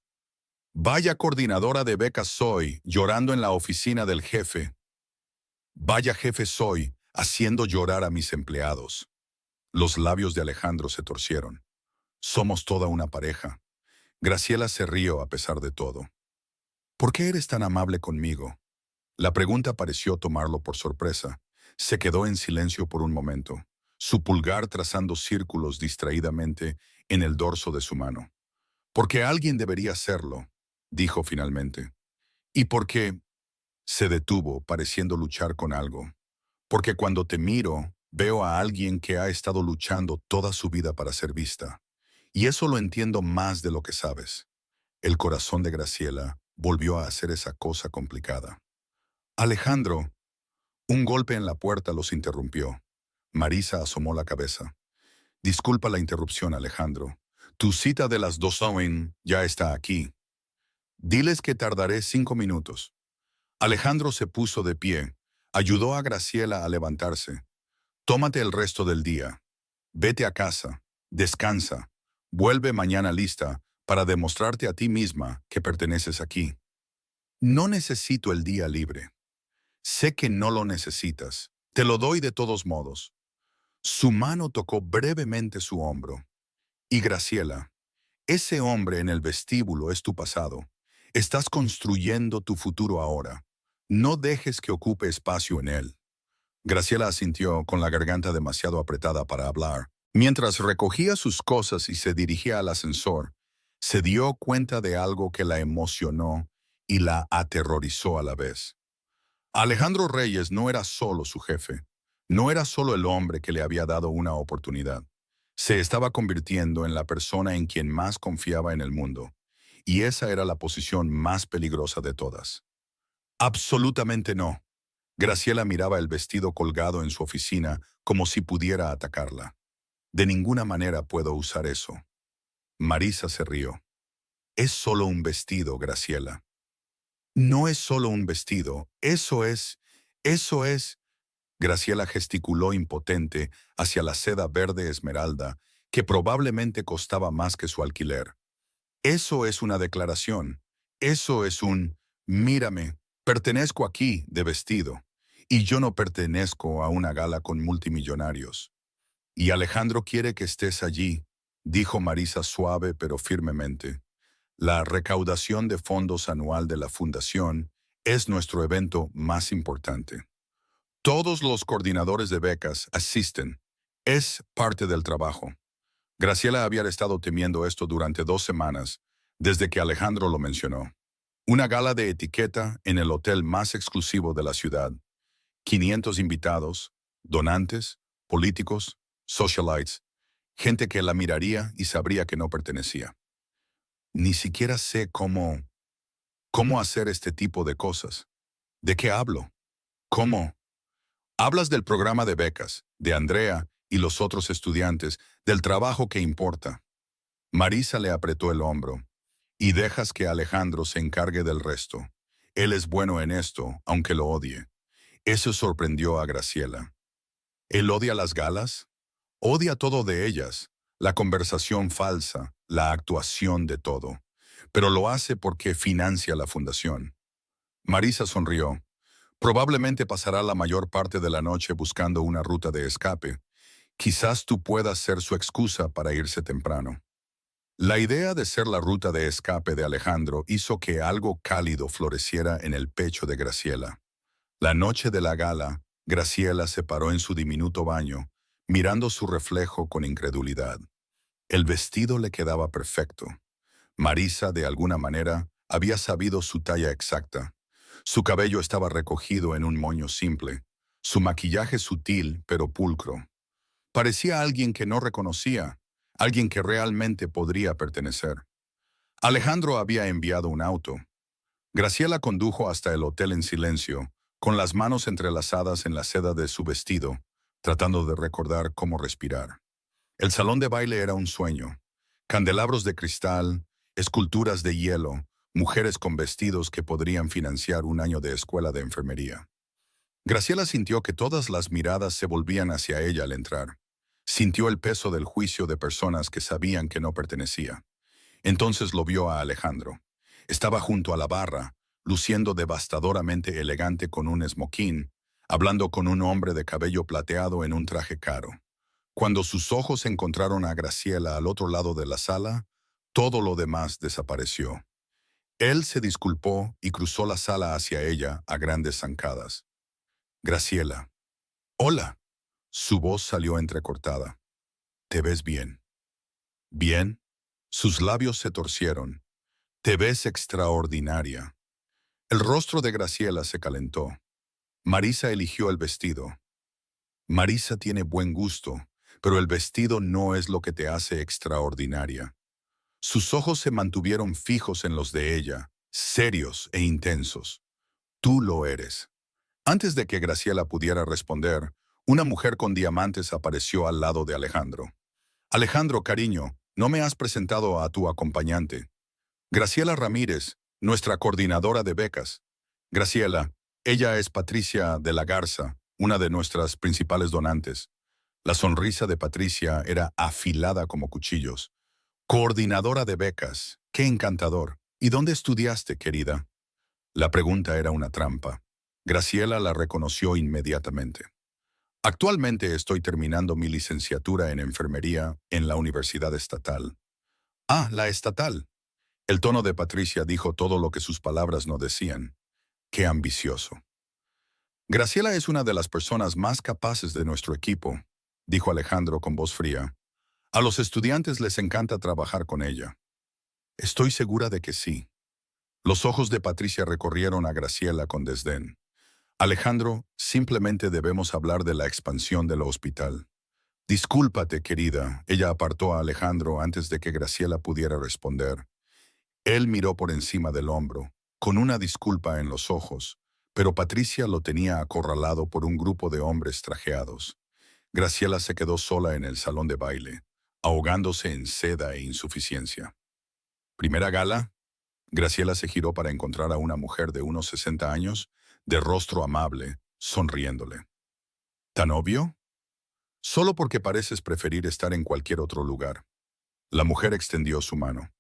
Vaya coordinadora de becas soy, llorando en la oficina del jefe. Vaya jefe soy, haciendo llorar a mis empleados. Los labios de Alejandro se torcieron. Somos toda una pareja. Graciela se rió a pesar de todo. ¿Por qué eres tan amable conmigo? La pregunta pareció tomarlo por sorpresa. Se quedó en silencio por un momento, su pulgar trazando círculos distraídamente en el dorso de su mano. Porque alguien debería hacerlo, dijo finalmente. Y porque se detuvo, pareciendo luchar con algo. Porque cuando te miro, veo a alguien que ha estado luchando toda su vida para ser vista. Y eso lo entiendo más de lo que sabes. El corazón de Graciela volvió a hacer esa cosa complicada. Alejandro, un golpe en la puerta los interrumpió. Marisa asomó la cabeza. Disculpa la interrupción, Alejandro. Tu cita de las 2 AM ya está aquí. Diles que tardaré 5 minutos. Alejandro se puso de pie. Ayudó a Graciela a levantarse. Tómate el resto del día. Vete a casa. Descansa. Vuelve mañana lista para demostrarte a ti misma que perteneces aquí. No necesito el día libre. Sé que no lo necesitas. Te lo doy de todos modos. Su mano tocó brevemente su hombro. Y Graciela, ese hombre en el vestíbulo es tu pasado. Estás construyendo tu futuro ahora. No dejes que ocupe espacio en él. Graciela asintió con la garganta demasiado apretada para hablar. Mientras recogía sus cosas y se dirigía al ascensor, se dio cuenta de algo que la emocionó y la aterrorizó a la vez. Alejandro Reyes no era solo su jefe, no era solo el hombre que le había dado una oportunidad. Se estaba convirtiendo en la persona en quien más confiaba en el mundo, y esa era la posición más peligrosa de todas. Absolutamente no. Graciela miraba el vestido colgado en su oficina como si pudiera atacarla. De ninguna manera puedo usar eso. Marisa se rió. Es solo un vestido, Graciela. No es solo un vestido, eso es. Graciela gesticuló impotente hacia la seda verde esmeralda, que probablemente costaba más que su alquiler. Eso es una declaración. Eso es un, mírame, pertenezco aquí de vestido. Y yo no pertenezco a una gala con multimillonarios. Y Alejandro quiere que estés allí, dijo Marisa suave pero firmemente. La recaudación de fondos anual de la Fundación es nuestro evento más importante. Todos los coordinadores de becas asisten. Es parte del trabajo. Graciela había estado temiendo esto durante 2 semanas, desde que Alejandro lo mencionó. Una gala de etiqueta en el hotel más exclusivo de la ciudad. 500 invitados, donantes, políticos, socialites, gente que la miraría y sabría que no pertenecía. Ni siquiera sé cómo hacer este tipo de cosas. ¿De qué hablo? ¿Cómo? Hablas del programa de becas, de Andrea y los otros estudiantes, del trabajo que importa. Marisa le apretó el hombro. Y dejas que Alejandro se encargue del resto. Él es bueno en esto, aunque lo odie. Eso sorprendió a Graciela. ¿Él odia las galas? Odia todo de ellas, la conversación falsa, la actuación de todo. Pero lo hace porque financia la fundación. Marisa sonrió. Probablemente pasará la mayor parte de la noche buscando una ruta de escape. Quizás tú puedas ser su excusa para irse temprano. La idea de ser la ruta de escape de Alejandro hizo que algo cálido floreciera en el pecho de Graciela. La noche de la gala, Graciela se paró en su diminuto baño, mirando su reflejo con incredulidad. El vestido le quedaba perfecto. Marisa, de alguna manera, había sabido su talla exacta. Su cabello estaba recogido en un moño simple, su maquillaje sutil pero pulcro. Parecía alguien que no reconocía, alguien que realmente podría pertenecer. Alejandro había enviado un auto. Graciela condujo hasta el hotel en silencio, con las manos entrelazadas en la seda de su vestido, tratando de recordar cómo respirar. El salón de baile era un sueño. Candelabros de cristal, esculturas de hielo, mujeres con vestidos que podrían financiar un año de escuela de enfermería. Graciela sintió que todas las miradas se volvían hacia ella al entrar. Sintió el peso del juicio de personas que sabían que no pertenecía. Entonces lo vio a Alejandro. Estaba junto a la barra, luciendo devastadoramente elegante con un esmoquín, hablando con un hombre de cabello plateado en un traje caro. Cuando sus ojos encontraron a Graciela al otro lado de la sala, todo lo demás desapareció. Él se disculpó y cruzó la sala hacia ella a grandes zancadas. Graciela. Hola. Su voz salió entrecortada. Te ves bien. Bien. Sus labios se torcieron. Te ves extraordinaria. El rostro de Graciela se calentó. Marisa eligió el vestido. Marisa tiene buen gusto, pero el vestido no es lo que te hace extraordinaria. Sus ojos se mantuvieron fijos en los de ella, serios e intensos. Tú lo eres. Antes de que Graciela pudiera responder, una mujer con diamantes apareció al lado de Alejandro. Alejandro, cariño, no me has presentado a tu acompañante. Graciela Ramírez, nuestra coordinadora de becas. Graciela, ella es Patricia de la Garza, una de nuestras principales donantes. La sonrisa de Patricia era afilada como cuchillos. Coordinadora de becas, qué encantador. ¿Y dónde estudiaste, querida? La pregunta era una trampa. Graciela la reconoció inmediatamente. Actualmente estoy terminando mi licenciatura en enfermería en la Universidad Estatal. Ah, la estatal. El tono de Patricia dijo todo lo que sus palabras no decían. Qué ambicioso. Graciela es una de las personas más capaces de nuestro equipo, dijo Alejandro con voz fría. A los estudiantes les encanta trabajar con ella. Estoy segura de que sí. Los ojos de Patricia recorrieron a Graciela con desdén. Alejandro, simplemente debemos hablar de la expansión del hospital. Discúlpate, querida. Ella apartó a Alejandro antes de que Graciela pudiera responder. Él miró por encima del hombro, con una disculpa en los ojos, pero Patricia lo tenía acorralado por un grupo de hombres trajeados. Graciela se quedó sola en el salón de baile, ahogándose en seda e insuficiencia. ¿Primera gala? Graciela se giró para encontrar a una mujer de unos 60 años, de rostro amable, sonriéndole. ¿Tan obvio? Solo porque pareces preferir estar en cualquier otro lugar. La mujer extendió su mano.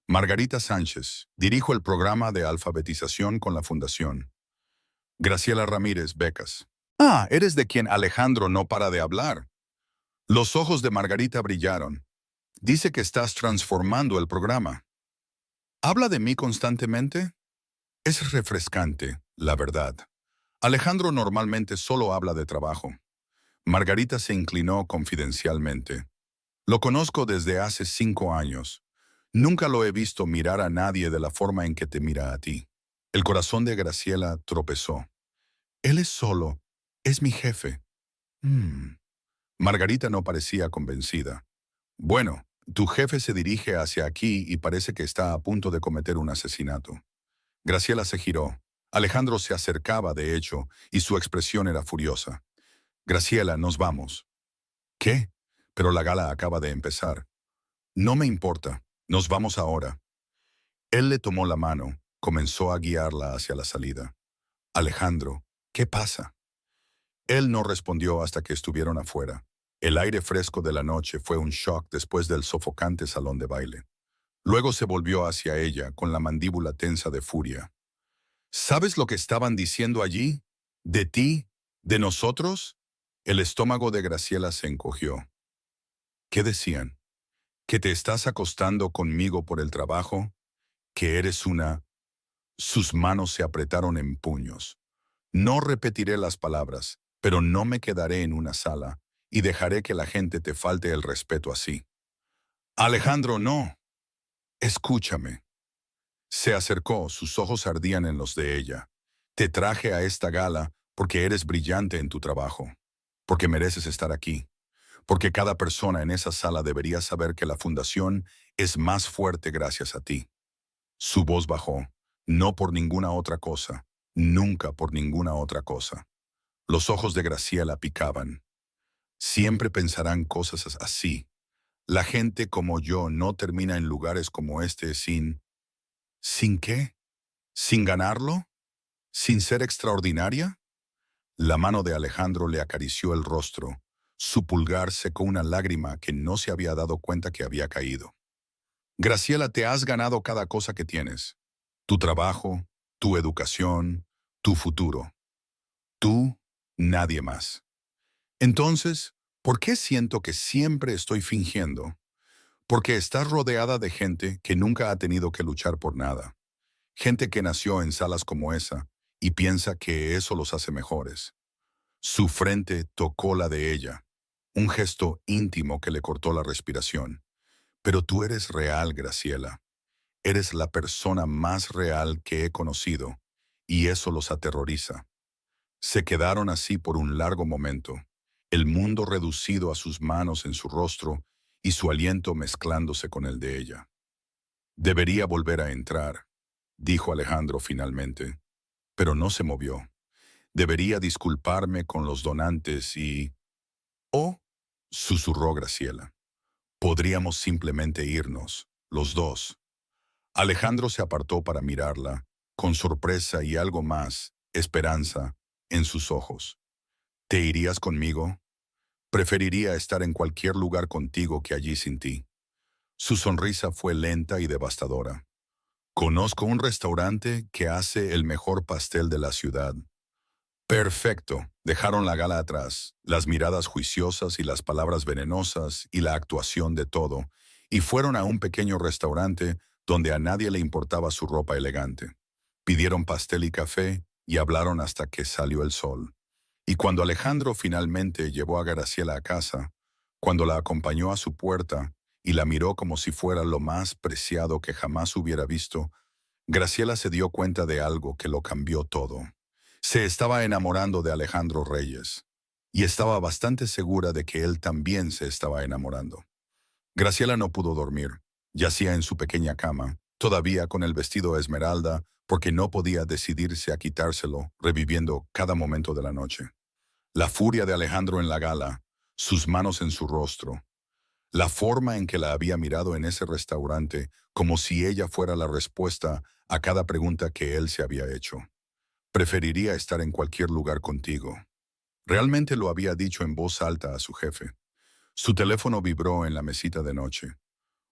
Margarita Sánchez, dirijo el programa de alfabetización con la Fundación. Graciela Ramírez, becas. Ah, eres de quien Alejandro no para de hablar. Los ojos de Margarita brillaron. Dice que estás transformando el programa. ¿Habla de mí constantemente? Es refrescante, la verdad. Alejandro normalmente solo habla de trabajo. Margarita se inclinó confidencialmente. Lo conozco desde hace 5 años. Nunca lo he visto mirar a nadie de la forma en que te mira a ti. El corazón de Graciela tropezó. Él es solo. Es mi jefe. Mm. Margarita no parecía convencida. Bueno, tu jefe se dirige hacia aquí y parece que está a punto de cometer un asesinato. Graciela se giró. Alejandro se acercaba, de hecho, y su expresión era furiosa. Graciela, nos vamos. ¿Qué? Pero la gala acaba de empezar. No me importa. Nos vamos ahora. Él le tomó la mano, comenzó a guiarla hacia la salida. Alejandro, ¿qué pasa? Él no respondió hasta que estuvieron afuera. El aire fresco de la noche fue un shock después del sofocante salón de baile. Luego se volvió hacia ella con la mandíbula tensa de furia. ¿Sabes lo que estaban diciendo allí? ¿De ti? ¿De nosotros? El estómago de Graciela se encogió. ¿Qué decían? ¿Que te estás acostando conmigo por el trabajo? ¿Que eres una...? Sus manos se apretaron en puños. No repetiré las palabras, pero no me quedaré en una sala y dejaré que la gente te falte el respeto así. Alejandro, no. Escúchame. Se acercó, sus ojos ardían en los de ella. Te traje a esta gala porque eres brillante en tu trabajo, porque mereces estar aquí, porque cada persona en esa sala debería saber que la fundación es más fuerte gracias a ti. Su voz bajó, no por ninguna otra cosa, nunca por ninguna otra cosa. Los ojos de Graciela picaban. Siempre pensarán cosas así. La gente como yo no termina en lugares como este sin... ¿Sin qué? ¿Sin ganarlo? ¿Sin ser extraordinaria? La mano de Alejandro le acarició el rostro. Su pulgar secó una lágrima que no se había dado cuenta que había caído. Graciela, te has ganado cada cosa que tienes. Tu trabajo, tu educación, tu futuro. Tú, nadie más. Entonces, ¿por qué siento que siempre estoy fingiendo? Porque estás rodeada de gente que nunca ha tenido que luchar por nada. Gente que nació en salas como esa y piensa que eso los hace mejores. Su frente tocó la de ella, un gesto íntimo que le cortó la respiración. Pero tú eres real, Graciela. Eres la persona más real que he conocido, y eso los aterroriza. Se quedaron así por un largo momento, el mundo reducido a sus manos en su rostro y su aliento mezclándose con el de ella. Debería volver a entrar, dijo Alejandro finalmente, pero no se movió. Debería disculparme con los donantes y... Oh, susurró Graciela. Podríamos simplemente irnos, los dos. Alejandro se apartó para mirarla, con sorpresa y algo más, esperanza, en sus ojos. ¿Te irías conmigo? Preferiría estar en cualquier lugar contigo que allí sin ti. Su sonrisa fue lenta y devastadora. Conozco un restaurante que hace el mejor pastel de la ciudad. Perfecto. Dejaron la gala atrás, las miradas juiciosas y las palabras venenosas y la actuación de todo, y fueron a un pequeño restaurante donde a nadie le importaba su ropa elegante. Pidieron pastel y café y hablaron hasta que salió el sol. Y cuando Alejandro finalmente llevó a Graciela a casa, cuando la acompañó a su puerta y la miró como si fuera lo más preciado que jamás hubiera visto, Graciela se dio cuenta de algo que lo cambió todo. Se estaba enamorando de Alejandro Reyes, y estaba bastante segura de que él también se estaba enamorando. Graciela no pudo dormir. Yacía en su pequeña cama, todavía con el vestido esmeralda, porque no podía decidirse a quitárselo, reviviendo cada momento de la noche. La furia de Alejandro en la gala, sus manos en su rostro, la forma en que la había mirado en ese restaurante, como si ella fuera la respuesta a cada pregunta que él se había hecho. Preferiría estar en cualquier lugar contigo. Realmente lo había dicho en voz alta a su jefe. Su teléfono vibró en la mesita de noche.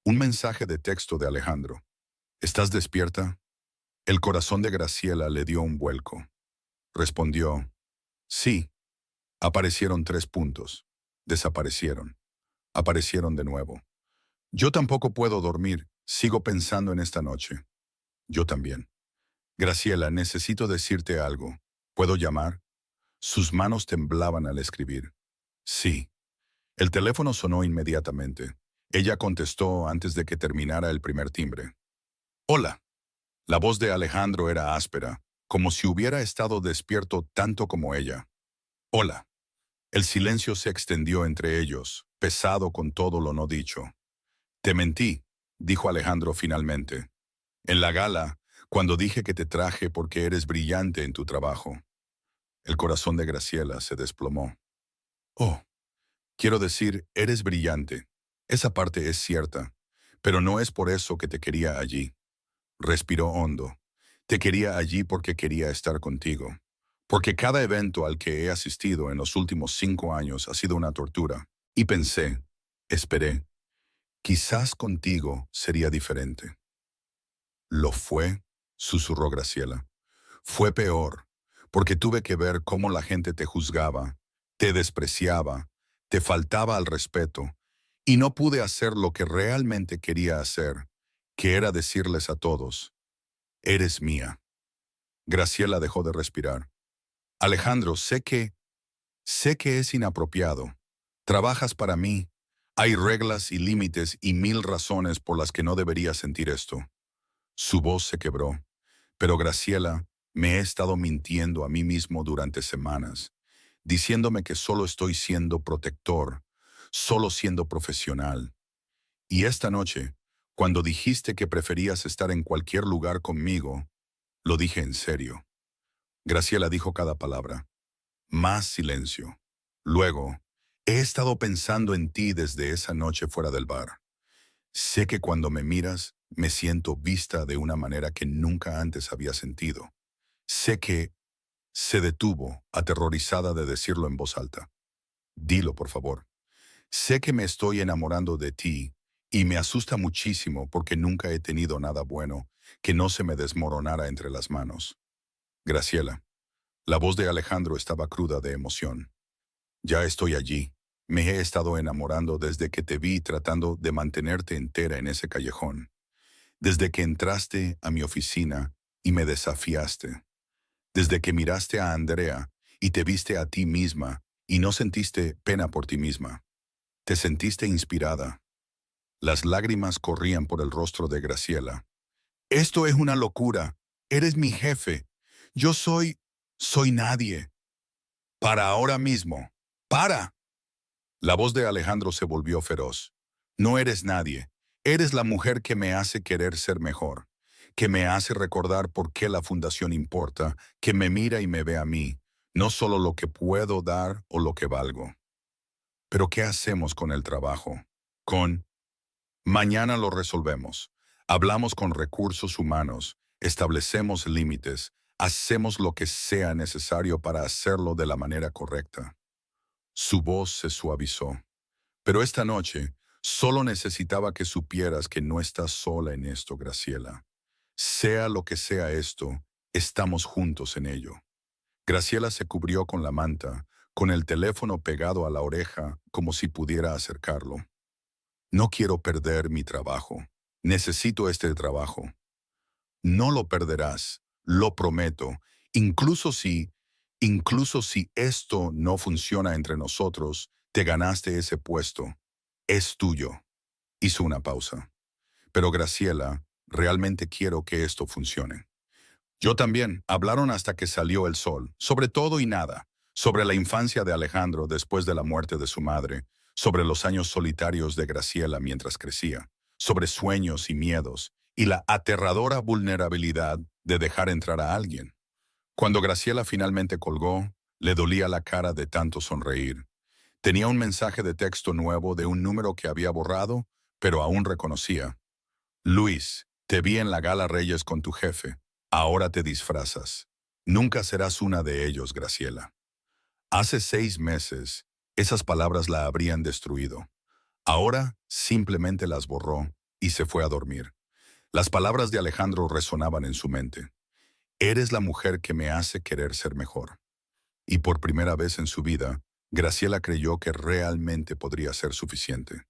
Un mensaje de texto de Alejandro. ¿Estás despierta? El corazón de Graciela le dio un vuelco. Respondió, sí. Aparecieron 3 puntos. Desaparecieron. Aparecieron de nuevo. Yo tampoco puedo dormir. Sigo pensando en esta noche. Yo también. Graciela, necesito decirte algo. ¿Puedo llamar? Sus manos temblaban al escribir. Sí. El teléfono sonó inmediatamente. Ella contestó antes de que terminara el primer timbre. Hola. La voz de Alejandro era áspera, como si hubiera estado despierto tanto como ella. Hola. El silencio se extendió entre ellos, pesado con todo lo no dicho. Te mentí, dijo Alejandro finalmente. En la gala, cuando dije que te traje porque eres brillante en tu trabajo. El corazón de Graciela se desplomó. Oh, quiero decir, eres brillante. Esa parte es cierta, pero no es por eso que te quería allí. Respiró hondo. Te quería allí porque quería estar contigo. Porque cada evento al que he asistido en los últimos 5 años ha sido una tortura. Y pensé, esperé, quizás contigo sería diferente. Lo fue, susurró Graciela. Fue peor, porque tuve que ver cómo la gente te juzgaba, te despreciaba, te faltaba al respeto, y no pude hacer lo que realmente quería hacer, que era decirles a todos, eres mía. Graciela dejó de respirar. Alejandro, sé que es inapropiado. Trabajas para mí. Hay reglas y límites y 1000 razones por las que no debería sentir esto. Su voz se quebró. Pero Graciela, me he estado mintiendo a mí mismo durante semanas, diciéndome que solo estoy siendo protector, solo siendo profesional. Y esta noche, cuando dijiste que preferías estar en cualquier lugar conmigo, lo dije en serio. Graciela dijo cada palabra. Más silencio. Luego, he estado pensando en ti desde esa noche fuera del bar. Sé que cuando me miras, me siento vista de una manera que nunca antes había sentido. Sé que... Se detuvo, aterrorizada de decirlo en voz alta. Dilo, por favor. Sé que me estoy enamorando de ti y me asusta muchísimo porque nunca he tenido nada bueno que no se me desmoronara entre las manos. Graciela. La voz de Alejandro estaba cruda de emoción. Ya estoy allí. Me he estado enamorando desde que te vi tratando de mantenerte entera en ese callejón. Desde que entraste a mi oficina y me desafiaste. Desde que miraste a Andrea y te viste a ti misma y no sentiste pena por ti misma. Te sentiste inspirada. Las lágrimas corrían por el rostro de Graciela. Esto es una locura. Eres mi jefe. Yo soy nadie. Para ahora mismo. ¡Para! La voz de Alejandro se volvió feroz. No eres nadie. Eres la mujer que me hace querer ser mejor, que me hace recordar por qué la fundación importa, que me mira y me ve a mí, no solo lo que puedo dar o lo que valgo. Pero ¿qué hacemos con el trabajo? Con mañana lo resolvemos. Hablamos con recursos humanos, establecemos límites, hacemos lo que sea necesario para hacerlo de la manera correcta. Su voz se suavizó. Pero esta noche solo necesitaba que supieras que no estás sola en esto, Graciela. Sea lo que sea esto, estamos juntos en ello. Graciela se cubrió con la manta, con el teléfono pegado a la oreja como si pudiera acercarlo. No quiero perder mi trabajo. Necesito este trabajo. No lo perderás, lo prometo. Incluso si, incluso si esto no funciona entre nosotros, te ganaste ese puesto. Es tuyo. Hizo una pausa. Pero Graciela, realmente quiero que esto funcione. Yo también. Hablaron hasta que salió el sol, sobre todo y nada, sobre la infancia de Alejandro después de la muerte de su madre, sobre los años solitarios de Graciela mientras crecía, sobre sueños y miedos, y la aterradora vulnerabilidad de dejar entrar a alguien. Cuando Graciela finalmente colgó, le dolía la cara de tanto sonreír. Tenía un mensaje de texto nuevo de un número que había borrado, pero aún reconocía. Luis, te vi en la Gala Reyes con tu jefe. Ahora te disfrazas. Nunca serás una de ellos, Graciela. Hace 6 meses, esas palabras la habrían destruido. Ahora simplemente las borró y se fue a dormir. Las palabras de Alejandro resonaban en su mente. Eres la mujer que me hace querer ser mejor. Y por primera vez en su vida, Graciela creyó que realmente podría ser suficiente.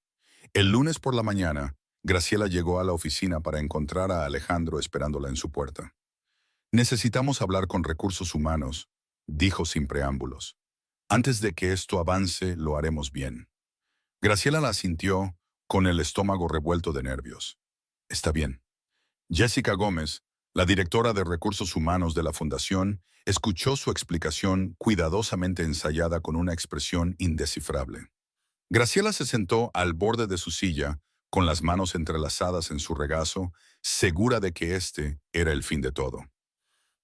El lunes por la mañana, Graciela llegó a la oficina para encontrar a Alejandro esperándola en su puerta. Necesitamos hablar con recursos humanos, dijo sin preámbulos. Antes de que esto avance, lo haremos bien. Graciela la sintió con el estómago revuelto de nervios. Está bien. Jessica Gómez, la directora de recursos humanos de la fundación, escuchó su explicación cuidadosamente ensayada con una expresión indescifrable. Graciela se sentó al borde de su silla, con las manos entrelazadas en su regazo, segura de que este era el fin de todo.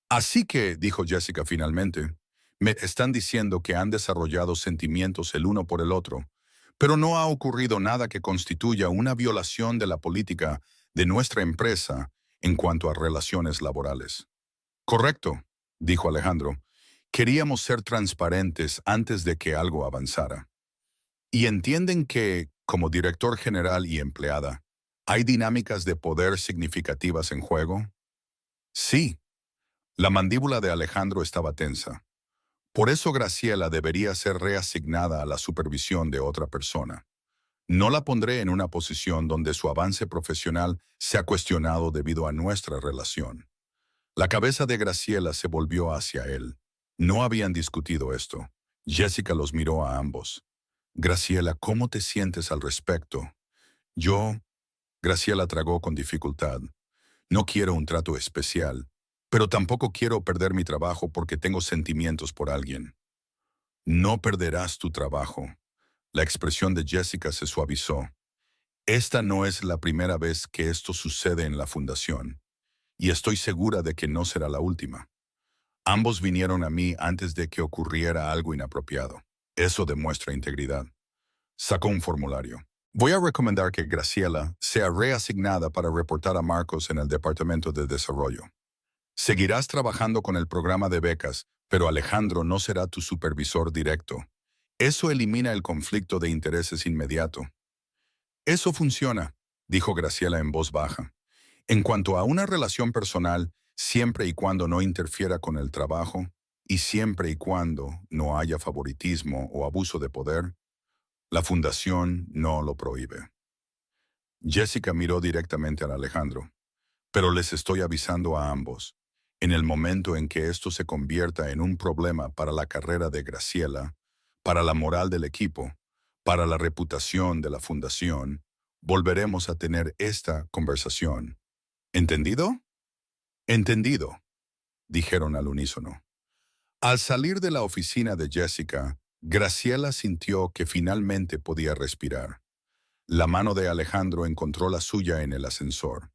Así que, dijo Jessica finalmente, me están diciendo que han desarrollado sentimientos el uno por el otro, pero no ha ocurrido nada que constituya una violación de la política de nuestra empresa en cuanto a relaciones laborales. Correcto, dijo Alejandro. Queríamos ser transparentes antes de que algo avanzara. Y entienden que, como director general y empleada, ¿hay dinámicas de poder significativas en juego? Sí. La mandíbula de Alejandro estaba tensa. Por eso Graciela debería ser reasignada a la supervisión de otra persona. No la pondré en una posición donde su avance profesional sea cuestionado debido a nuestra relación. La cabeza de Graciela se volvió hacia él. No habían discutido esto. Jessica los miró a ambos. Graciela, ¿cómo te sientes al respecto? Yo, Graciela tragó con dificultad. No quiero un trato especial, pero tampoco quiero perder mi trabajo porque tengo sentimientos por alguien. No perderás tu trabajo. La expresión de Jessica se suavizó. Esta no es la primera vez que esto sucede en la fundación, y estoy segura de que no será la última. Ambos vinieron a mí antes de que ocurriera algo inapropiado. Eso demuestra integridad. Sacó un formulario. Voy a recomendar que Graciela sea reasignada para reportar a Marcos en el Departamento de Desarrollo. Seguirás trabajando con el programa de becas, pero Alejandro no será tu supervisor directo. Eso elimina el conflicto de intereses inmediato. Eso funciona, dijo Graciela en voz baja. En cuanto a una relación personal, siempre y cuando no interfiera con el trabajo, y siempre y cuando no haya favoritismo o abuso de poder, la fundación no lo prohíbe. Jessica miró directamente a Alejandro. Pero les estoy avisando a ambos. En el momento en que esto se convierta en un problema para la carrera de Graciela, para la moral del equipo, para la reputación de la fundación, volveremos a tener esta conversación. ¿Entendido? Entendido, dijeron al unísono. Al salir de la oficina de Jessica, Graciela sintió que finalmente podía respirar. La mano de Alejandro encontró la suya en el ascensor.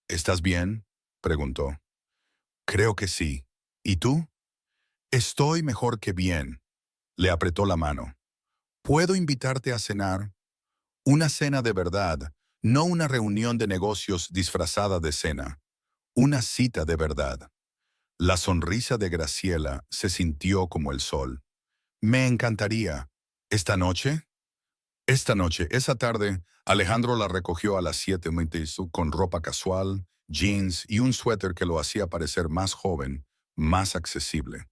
¿Estás bien?, preguntó. Creo que sí. ¿Y tú? Estoy mejor que bien. Le apretó la mano. ¿Puedo invitarte a cenar? Una cena de verdad, no una reunión de negocios disfrazada de cena. Una cita de verdad. La sonrisa de Graciela se sintió como el sol. Me encantaría. ¿Esta noche? Esta noche, esa tarde, Alejandro la recogió a las 7:00 con ropa casual, jeans y un suéter que lo hacía parecer más joven, más accesible.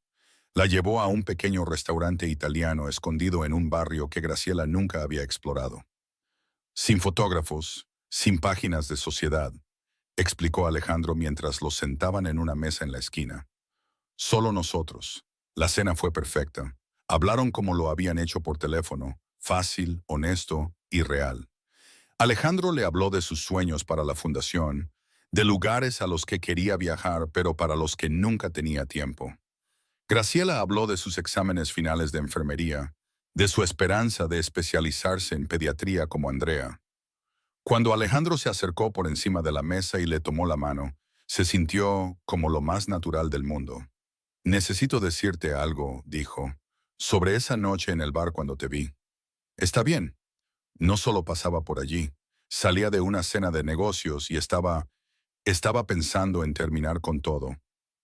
La llevó a un pequeño restaurante italiano escondido en un barrio que Graciela nunca había explorado. Sin fotógrafos, sin páginas de sociedad, explicó Alejandro mientras los sentaban en una mesa en la esquina. Solo nosotros. La cena fue perfecta. Hablaron como lo habían hecho por teléfono, fácil, honesto y real. Alejandro le habló de sus sueños para la fundación, de lugares a los que quería viajar pero para los que nunca tenía tiempo. Graciela habló de sus exámenes finales de enfermería, de su esperanza de especializarse en pediatría como Andrea. Cuando Alejandro se acercó por encima de la mesa y le tomó la mano, se sintió como lo más natural del mundo. Necesito decirte algo, dijo, sobre esa noche en el bar cuando te vi. Está bien. No solo pasaba por allí, salía de una cena de negocios y estaba pensando en terminar con todo.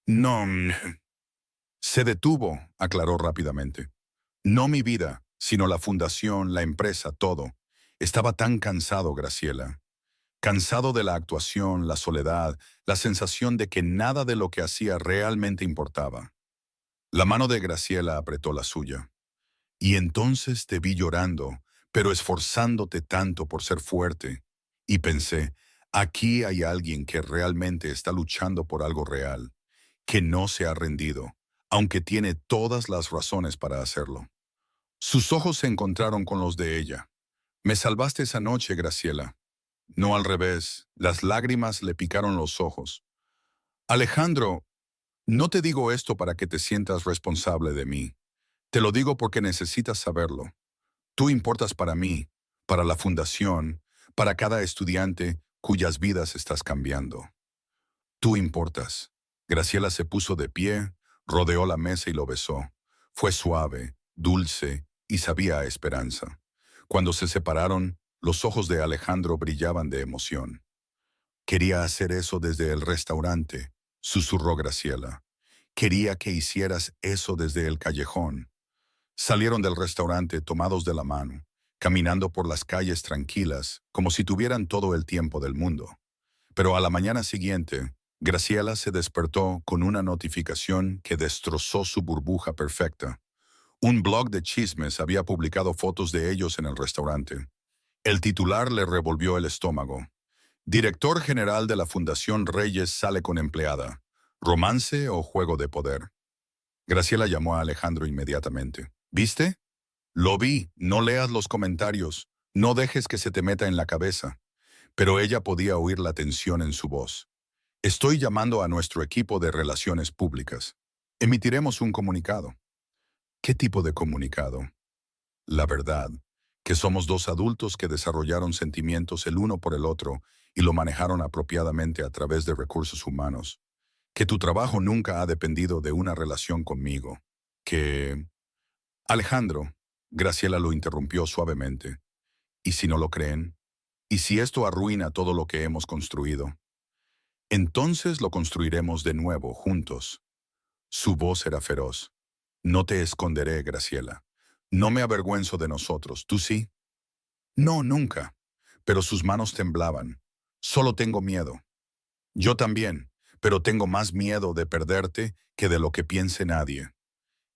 No, se detuvo, aclaró rápidamente. No mi vida, sino la fundación, la empresa, todo. Estaba tan cansado, Graciela. Cansado de la actuación, la soledad, la sensación de que nada de lo que hacía realmente importaba. La mano de Graciela apretó la suya. Y entonces te vi llorando, pero esforzándote tanto por ser fuerte. Y pensé, aquí hay alguien que realmente está luchando por algo real, que no se ha rendido, aunque tiene todas las razones para hacerlo. Sus ojos se encontraron con los de ella. Me salvaste esa noche, Graciela. No al revés, las lágrimas le picaron los ojos. Alejandro, no te digo esto para que te sientas responsable de mí. Te lo digo porque necesitas saberlo. Tú importas para mí, para la fundación, para cada estudiante cuyas vidas estás cambiando. Tú importas. Graciela se puso de pie, rodeó la mesa y lo besó. Fue suave, dulce y sabía a esperanza. Cuando se separaron, los ojos de Alejandro brillaban de emoción. Quería hacer eso desde el restaurante, susurró Graciela. Quería que hicieras eso desde el callejón. Salieron del restaurante tomados de la mano, caminando por las calles tranquilas, como si tuvieran todo el tiempo del mundo. Pero a la mañana siguiente, Graciela se despertó con una notificación que destrozó su burbuja perfecta. Un blog de chismes había publicado fotos de ellos en el restaurante. El titular le revolvió el estómago. Director general de la Fundación Reyes sale con empleada. ¿Romance o juego de poder? Graciela llamó a Alejandro inmediatamente. ¿Viste? Lo vi, no leas los comentarios, no dejes que se te meta en la cabeza. Pero ella podía oír la tensión en su voz. Estoy llamando a nuestro equipo de relaciones públicas. Emitiremos un comunicado. ¿Qué tipo de comunicado? La verdad, que somos dos adultos que desarrollaron sentimientos el uno por el otro y lo manejaron apropiadamente a través de recursos humanos. Que tu trabajo nunca ha dependido de una relación conmigo. Que... Alejandro, Graciela lo interrumpió suavemente. ¿Y si no lo creen? ¿Y si esto arruina todo lo que hemos construido? Entonces lo construiremos de nuevo, juntos. Su voz era feroz. No te esconderé, Graciela. No me avergüenzo de nosotros, ¿tú sí? No, nunca. Pero sus manos temblaban. Solo tengo miedo. Yo también, pero tengo más miedo de perderte que de lo que piense nadie.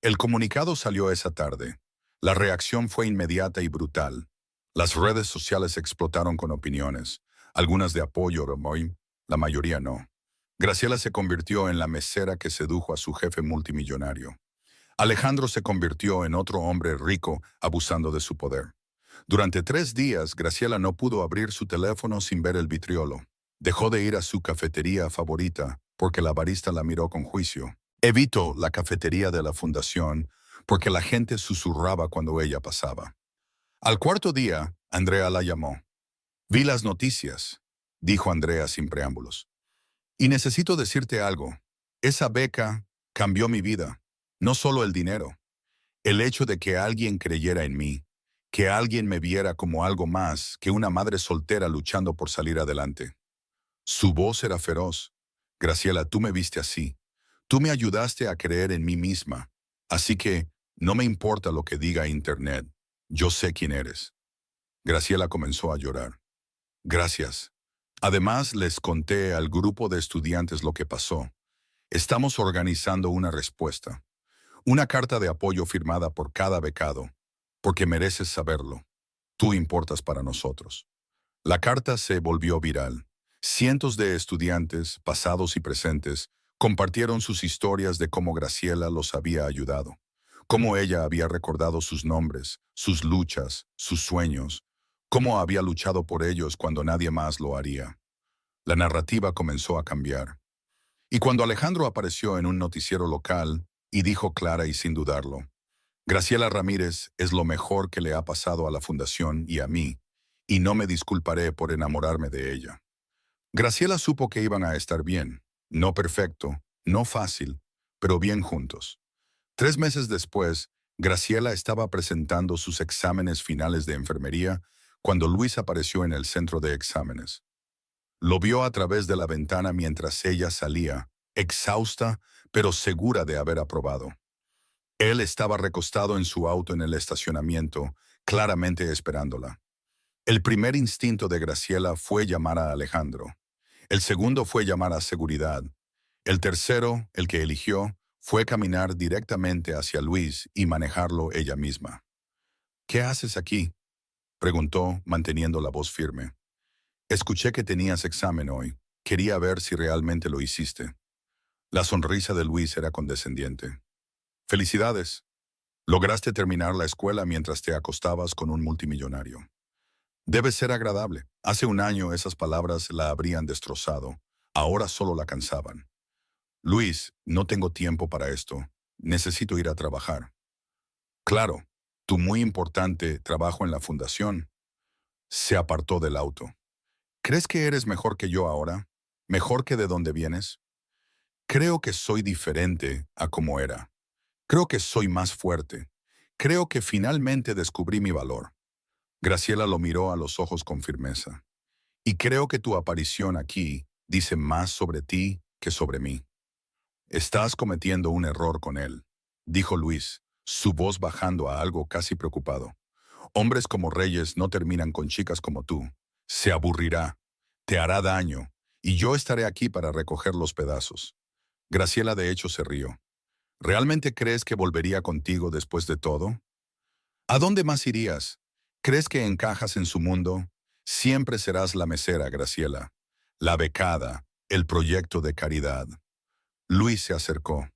El comunicado salió esa tarde. La reacción fue inmediata y brutal. Las redes sociales explotaron con opiniones, algunas de apoyo, la mayoría no. Graciela se convirtió en la mesera que sedujo a su jefe multimillonario. Alejandro se convirtió en otro hombre rico abusando de su poder. Durante 3 días, Graciela no pudo abrir su teléfono sin ver el vitriolo. Dejó de ir a su cafetería favorita porque la barista la miró con juicio. Evitó la cafetería de la fundación porque la gente susurraba cuando ella pasaba. Al cuarto día, Andrea la llamó. Vi las noticias, dijo Andrea sin preámbulos. Y necesito decirte algo. Esa beca cambió mi vida. No solo el dinero. El hecho de que alguien creyera en mí, que alguien me viera como algo más que una madre soltera luchando por salir adelante. Su voz era feroz. Graciela, tú me viste así. Tú me ayudaste a creer en mí misma. Así que no me importa lo que diga Internet. Yo sé quién eres. Graciela comenzó a llorar. Gracias. Además, les conté al grupo de estudiantes lo que pasó. Estamos organizando una respuesta. Una carta de apoyo firmada por cada becado, porque mereces saberlo. Tú importas para nosotros. La carta se volvió viral. Cientos de estudiantes, pasados y presentes, compartieron sus historias de cómo Graciela los había ayudado, cómo ella había recordado sus nombres, sus luchas, sus sueños, cómo había luchado por ellos cuando nadie más lo haría. La narrativa comenzó a cambiar. Y cuando Alejandro apareció en un noticiero local y dijo clara y sin dudarlo, Graciela Ramírez es lo mejor que le ha pasado a la Fundación y a mí, y no me disculparé por enamorarme de ella. Graciela supo que iban a estar bien, no perfecto, no fácil, pero bien juntos. 3 meses después, Graciela estaba presentando sus exámenes finales de enfermería cuando Luis apareció en el centro de exámenes. Lo vio a través de la ventana mientras ella salía, exhausta, pero segura de haber aprobado. Él estaba recostado en su auto en el estacionamiento, claramente esperándola. El primer instinto de Graciela fue llamar a Alejandro. El segundo fue llamar a seguridad. El tercero, el que eligió, fue caminar directamente hacia Luis y manejarlo ella misma. ¿Qué haces aquí?, preguntó, manteniendo la voz firme. Escuché que tenías examen hoy. Quería ver si realmente lo hiciste. La sonrisa de Luis era condescendiente. Felicidades. Lograste terminar la escuela mientras te acostabas con un multimillonario. Debe ser agradable. Hace un año esas palabras la habrían destrozado. Ahora solo la cansaban. Luis, no tengo tiempo para esto. Necesito ir a trabajar. Claro, tu muy importante trabajo en la fundación. Se apartó del auto. ¿Crees que eres mejor que yo ahora? ¿Mejor que de dónde vienes? Creo que soy diferente a como era. Creo que soy más fuerte. Creo que finalmente descubrí mi valor. Graciela lo miró a los ojos con firmeza. Y creo que tu aparición aquí dice más sobre ti que sobre mí. Estás cometiendo un error con él, dijo Luis, su voz bajando a algo casi preocupado. Hombres como Reyes no terminan con chicas como tú. Se aburrirá, te hará daño, y yo estaré aquí para recoger los pedazos. Graciela de hecho se rió. ¿Realmente crees que volvería contigo después de todo? ¿A dónde más irías? ¿Crees que encajas en su mundo? Siempre serás la mesera, Graciela. La becada, el proyecto de caridad. Luis se acercó.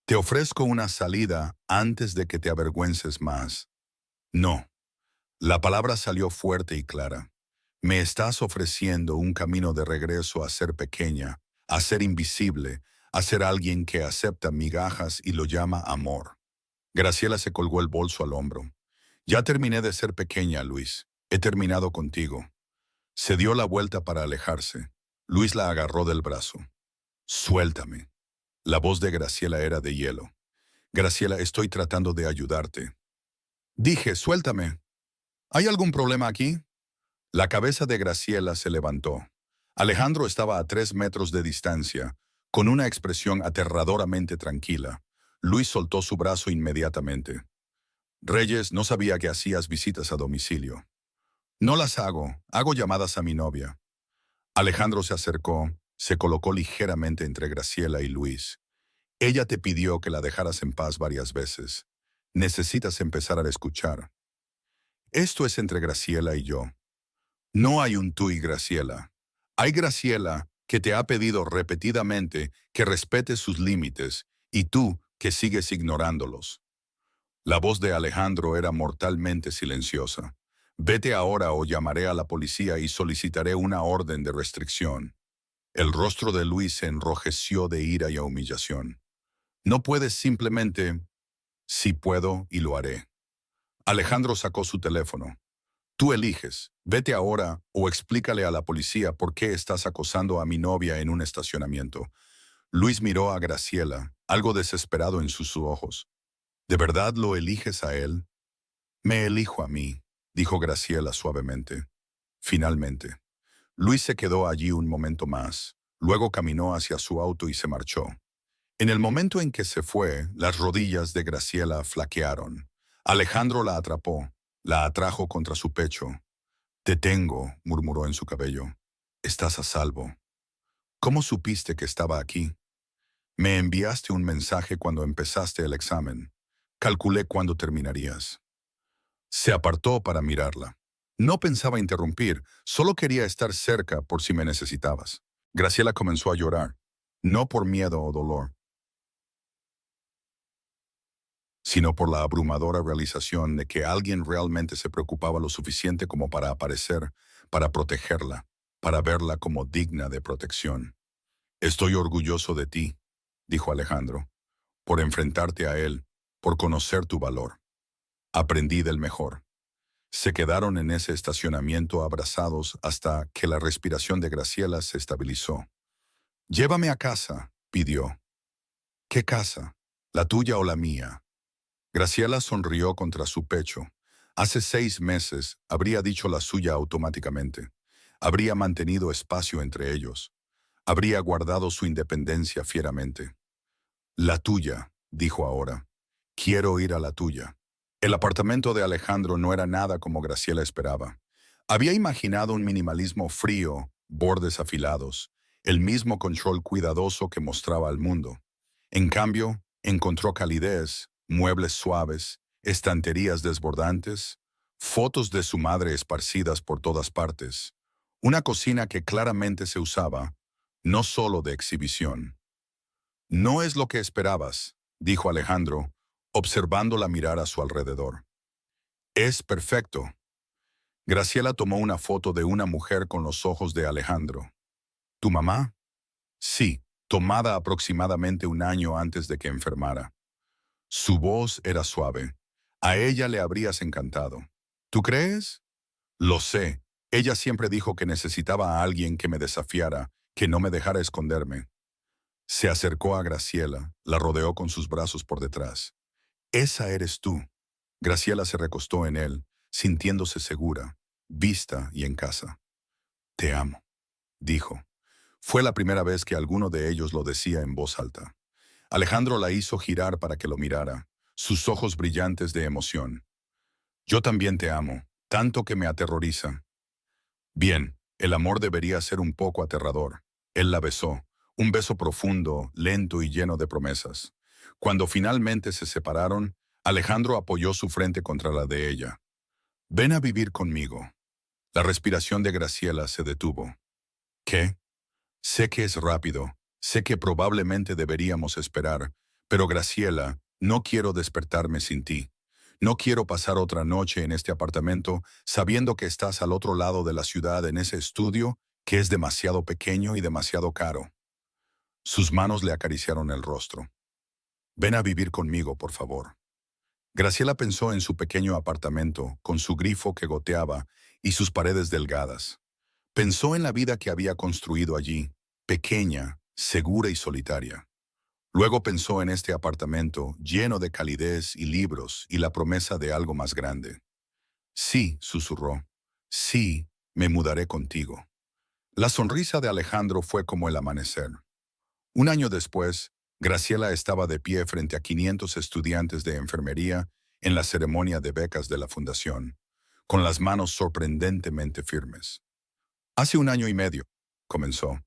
Te ofrezco una salida antes de que te avergüences más. No. La palabra salió fuerte y clara. Me estás ofreciendo un camino de regreso a ser pequeña, a ser invisible, a ser alguien que acepta migajas y lo llama amor. Graciela se colgó el bolso al hombro. Ya terminé de ser pequeña, Luis. He terminado contigo. Se dio la vuelta para alejarse. Luis la agarró del brazo. Suéltame. La voz de Graciela era de hielo. Graciela, estoy tratando de ayudarte. Dije, suéltame. ¿Hay algún problema aquí? La cabeza de Graciela se levantó. Alejandro estaba a 3 metros de distancia, con una expresión aterradoramente tranquila. Luis soltó su brazo inmediatamente. Reyes, no sabía que hacías visitas a domicilio. No las hago llamadas a mi novia. Alejandro se acercó, se colocó ligeramente entre Graciela y Luis. Ella te pidió que la dejaras en paz varias veces. Necesitas empezar a escuchar. Esto es entre Graciela y yo. No hay un tú y Graciela. Hay Graciela que te ha pedido repetidamente que respetes sus límites y tú que sigues ignorándolos. La voz de Alejandro era mortalmente silenciosa. Vete ahora o llamaré a la policía y solicitaré una orden de restricción. El rostro de Luis se enrojeció de ira y humillación. No puedes simplemente... Sí puedo y lo haré. Alejandro sacó su teléfono. Tú eliges. Vete ahora o explícale a la policía por qué estás acosando a mi novia en un estacionamiento. Luis miró a Graciela, algo desesperado en sus ojos. ¿De verdad lo eliges a él? Me elijo a mí, dijo Graciela suavemente. Finalmente. Luis se quedó allí un momento más. Luego caminó hacia su auto y se marchó. En el momento en que se fue, las rodillas de Graciela flaquearon. Alejandro la atrapó, la atrajo contra su pecho. Te tengo, murmuró en su cabello. Estás a salvo. ¿Cómo supiste que estaba aquí? Me enviaste un mensaje cuando empezaste el examen. Calculé cuándo terminarías. Se apartó para mirarla. No pensaba interrumpir, solo quería estar cerca por si me necesitabas. Graciela comenzó a llorar, no por miedo o dolor, sino por la abrumadora realización de que alguien realmente se preocupaba lo suficiente como para aparecer, para protegerla, para verla como digna de protección. Estoy orgulloso de ti, dijo Alejandro, por enfrentarte a él, por conocer tu valor. Aprendí del mejor. Se quedaron en ese estacionamiento abrazados hasta que la respiración de Graciela se estabilizó. Llévame a casa, pidió. ¿Qué casa? ¿La tuya o la mía? Graciela sonrió contra su pecho. Hace 6 meses habría dicho la suya automáticamente. Habría mantenido espacio entre ellos. Habría guardado su independencia fieramente. La tuya, dijo ahora. Quiero ir a la tuya. El apartamento de Alejandro no era nada como Graciela esperaba. Había imaginado un minimalismo frío, bordes afilados, el mismo control cuidadoso que mostraba al mundo. En cambio, encontró calidez, muebles suaves, estanterías desbordantes, fotos de su madre esparcidas por todas partes, una cocina que claramente se usaba, no solo de exhibición. No es lo que esperabas, dijo Alejandro, observándola mirar a su alrededor. Es perfecto. Graciela tomó una foto de una mujer con los ojos de Alejandro. ¿Tu mamá? Sí, tomada aproximadamente un año antes de que enfermara. Su voz era suave. A ella le habrías encantado. ¿Tú crees? Lo sé. Ella siempre dijo que necesitaba a alguien que me desafiara, que no me dejara esconderme. Se acercó a Graciela, la rodeó con sus brazos por detrás. Esa eres tú. Graciela se recostó en él, sintiéndose segura, vista y en casa. Te amo, dijo. Fue la primera vez que alguno de ellos lo decía en voz alta. Alejandro la hizo girar para que lo mirara, sus ojos brillantes de emoción. Yo también te amo, tanto que me aterroriza. Bien, el amor debería ser un poco aterrador. Él la besó, un beso profundo, lento y lleno de promesas. Cuando finalmente se separaron, Alejandro apoyó su frente contra la de ella. Ven a vivir conmigo. La respiración de Graciela se detuvo. ¿Qué? Sé que es rápido, sé que probablemente deberíamos esperar, pero Graciela, no quiero despertarme sin ti. No quiero pasar otra noche en este apartamento sabiendo que estás al otro lado de la ciudad en ese estudio que es demasiado pequeño y demasiado caro. Sus manos le acariciaron el rostro. Ven a vivir conmigo, por favor. Graciela pensó en su pequeño apartamento, con su grifo que goteaba y sus paredes delgadas. Pensó en la vida que había construido allí, pequeña, segura y solitaria. Luego pensó en este apartamento lleno de calidez y libros y la promesa de algo más grande. Sí, susurró. Sí, me mudaré contigo. La sonrisa de Alejandro fue como el amanecer. Un año después, Graciela estaba de pie frente a 500 estudiantes de enfermería en la ceremonia de becas de la fundación, con las manos sorprendentemente firmes. Hace un año y medio, comenzó.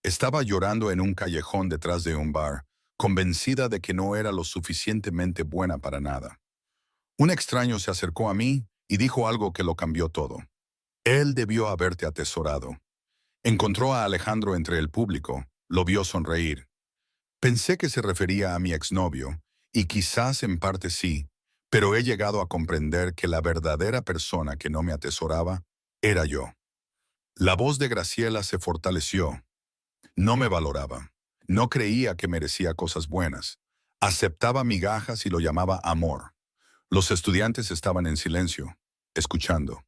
Estaba llorando en un callejón detrás de un bar, convencida de que no era lo suficientemente buena para nada. Un extraño se acercó a mí y dijo algo que lo cambió todo. Él debió haberte atesorado. Encontró a Alejandro entre el público, lo vio sonreír. Pensé que se refería a mi exnovio, y quizás en parte sí, Pero he llegado a comprender que la verdadera persona que no me atesoraba era yo. La voz de Graciela se fortaleció. No me valoraba. No creía que merecía cosas buenas. Aceptaba migajas y lo llamaba amor. Los estudiantes estaban en silencio, escuchando.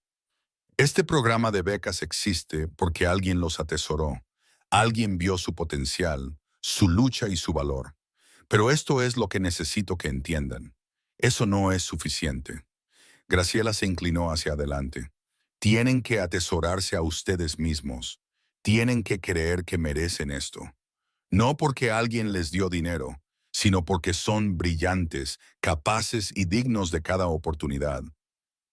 Este programa de becas existe porque alguien los atesoró. Alguien vio su potencial, su lucha y su valor. Pero esto es lo que necesito que entiendan. Eso no es suficiente. Graciela se inclinó hacia adelante. Tienen que atesorarse a ustedes mismos. Tienen que creer que merecen esto. No porque alguien les dio dinero, sino porque son brillantes, capaces y dignos de cada oportunidad.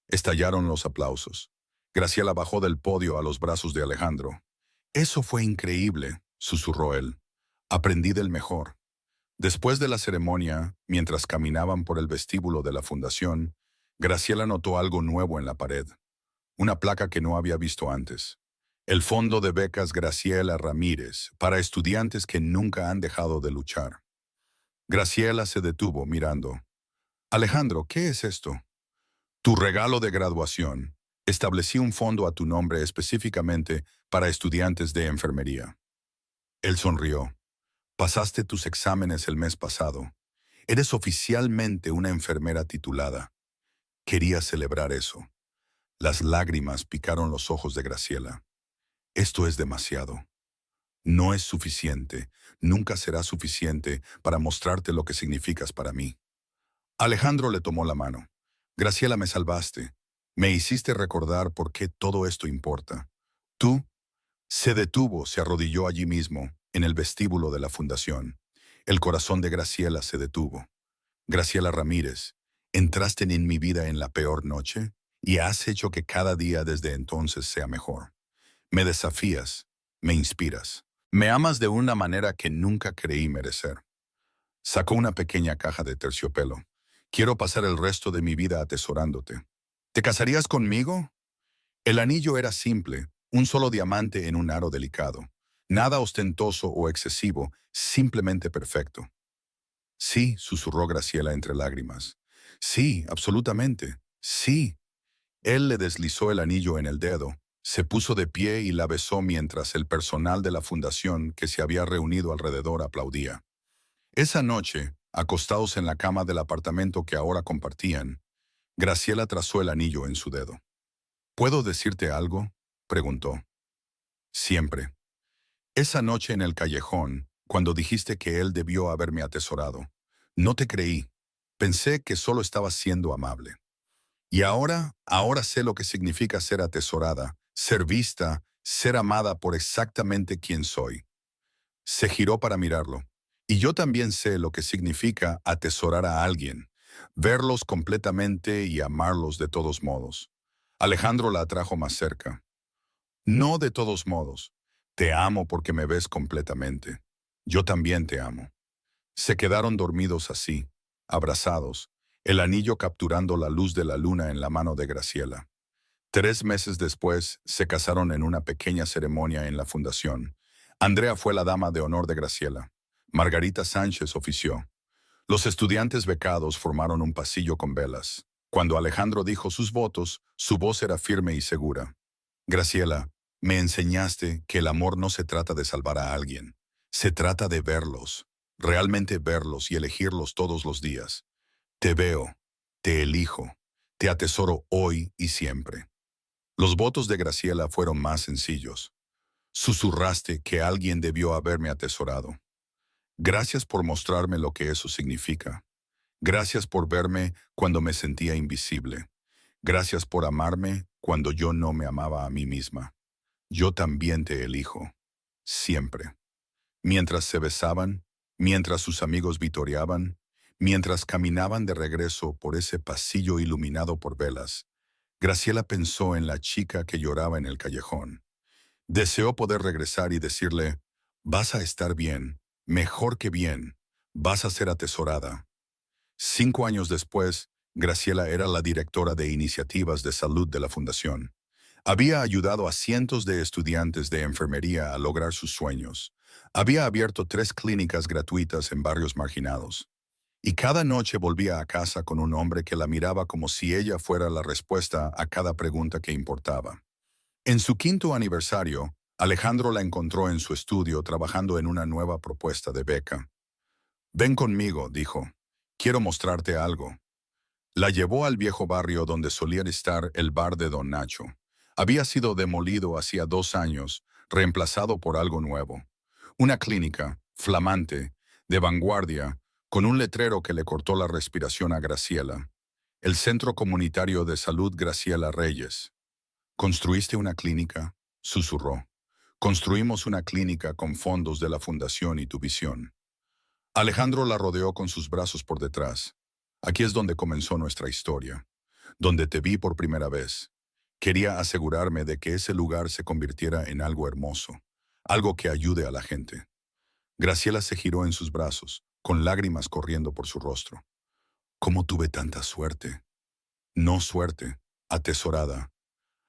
Estallaron los aplausos. Graciela bajó del podio a los brazos de Alejandro. Eso fue increíble, susurró él. Aprendí del mejor. Después de la ceremonia, mientras caminaban por el vestíbulo de la fundación, Graciela notó algo nuevo en la pared. Una placa que no había visto antes. El Fondo de Becas Graciela Ramírez, para estudiantes que nunca han dejado de luchar. Graciela se detuvo mirando. Alejandro, ¿qué es esto? Tu regalo de graduación. Establecí un fondo a tu nombre específicamente para estudiantes de enfermería. Él sonrió. Pasaste tus exámenes el mes pasado. Eres oficialmente una enfermera titulada. Quería celebrar eso. Las lágrimas picaron los ojos de Graciela. Esto es demasiado. No es suficiente, nunca será suficiente para mostrarte lo que significas para mí. Alejandro le tomó la mano. Graciela, me salvaste. Me hiciste recordar por qué todo esto importa. Tú. Se detuvo, se arrodilló allí mismo, en el vestíbulo de la fundación. El corazón de Graciela se detuvo. Graciela Ramírez, entraste en mi vida en la peor noche y has hecho que cada día desde entonces sea mejor. Me desafías, me inspiras. Me amas de una manera que nunca creí merecer. Sacó una pequeña caja de terciopelo. Quiero pasar el resto de mi vida atesorándote. ¿Te casarías conmigo? El anillo era simple, un solo diamante en un aro delicado. Nada ostentoso o excesivo, simplemente perfecto. Sí, susurró Graciela entre lágrimas. Sí, absolutamente. Sí. Él le deslizó el anillo en el dedo, se puso de pie y la besó mientras el personal de la fundación que se había reunido alrededor aplaudía. Esa noche, acostados en la cama del apartamento que ahora compartían, Graciela trazó el anillo en su dedo. ¿Puedo decirte algo?, preguntó. Siempre. Esa noche en el callejón, cuando dijiste que él debió haberme atesorado, no te creí. Pensé que solo estabas siendo amable. Y ahora sé lo que significa ser atesorada, ser vista, ser amada por exactamente quien soy. Se giró para mirarlo. Y yo también sé lo que significa atesorar a alguien, verlos completamente y amarlos de todos modos. Alejandro la atrajo más cerca. No de todos modos. Te amo porque me ves completamente. Yo también te amo. Se quedaron dormidos así, abrazados, el anillo capturando la luz de la luna en la mano de Graciela. 3 meses después, se casaron en una pequeña ceremonia en la fundación. Andrea fue la dama de honor de Graciela. Margarita Sánchez ofició. Los estudiantes becados formaron un pasillo con velas. Cuando Alejandro dijo sus votos, su voz era firme y segura. Graciela, me enseñaste que el amor no se trata de salvar a alguien. Se trata de verlos, realmente verlos y elegirlos todos los días. Te veo, te elijo, te atesoro hoy y siempre. Los votos de Graciela fueron más sencillos. Susurraste que alguien debió haberme atesorado. Gracias por mostrarme lo que eso significa. Gracias por verme cuando me sentía invisible. Gracias por amarme cuando yo no me amaba a mí misma. Yo también te elijo. Siempre. Mientras se besaban, mientras sus amigos vitoreaban, mientras caminaban de regreso por ese pasillo iluminado por velas, Graciela pensó en la chica que lloraba en el callejón. Deseó poder regresar y decirle, vas a estar bien, mejor que bien, vas a ser atesorada. 5 años después, Graciela era la directora de iniciativas de salud de la fundación. Había ayudado a cientos de estudiantes de enfermería a lograr sus sueños. Había abierto 3 clínicas gratuitas en barrios marginados. Y cada noche volvía a casa con un hombre que la miraba como si ella fuera la respuesta a cada pregunta que importaba. En su quinto aniversario, Alejandro la encontró en su estudio trabajando en una nueva propuesta de beca. «Ven conmigo», dijo. «Quiero mostrarte algo». La llevó al viejo barrio donde solía estar el bar de Don Nacho. Había sido demolido hacía 2 años, reemplazado por algo nuevo. Una clínica, flamante, de vanguardia, con un letrero que le cortó la respiración a Graciela. El Centro Comunitario de Salud Graciela Reyes. «¿Construiste una clínica?», susurró. «Construimos una clínica con fondos de la fundación y tu visión». Alejandro la rodeó con sus brazos por detrás. «Aquí es donde comenzó nuestra historia, donde te vi por primera vez. Quería asegurarme de que ese lugar se convirtiera en algo hermoso, algo que ayude a la gente». Graciela se giró en sus brazos, con lágrimas corriendo por su rostro. «¿Cómo tuve tanta suerte?» «No suerte, atesorada».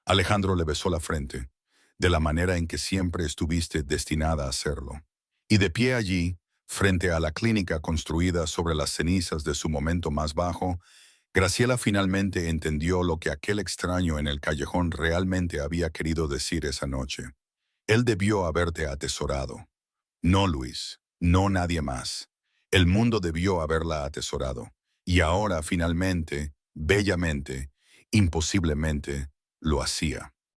Alejandro le besó la frente, de la manera en que siempre estuviste destinada a hacerlo. Y de pie allí, frente a la clínica construida sobre las cenizas de su momento más bajo, Graciela finalmente entendió lo que aquel extraño en el callejón realmente había querido decir esa noche. Él debió haberte atesorado. No, Luis, no nadie más. El mundo debió haberla atesorado. Y ahora, finalmente, bellamente, imposiblemente, lo hacía.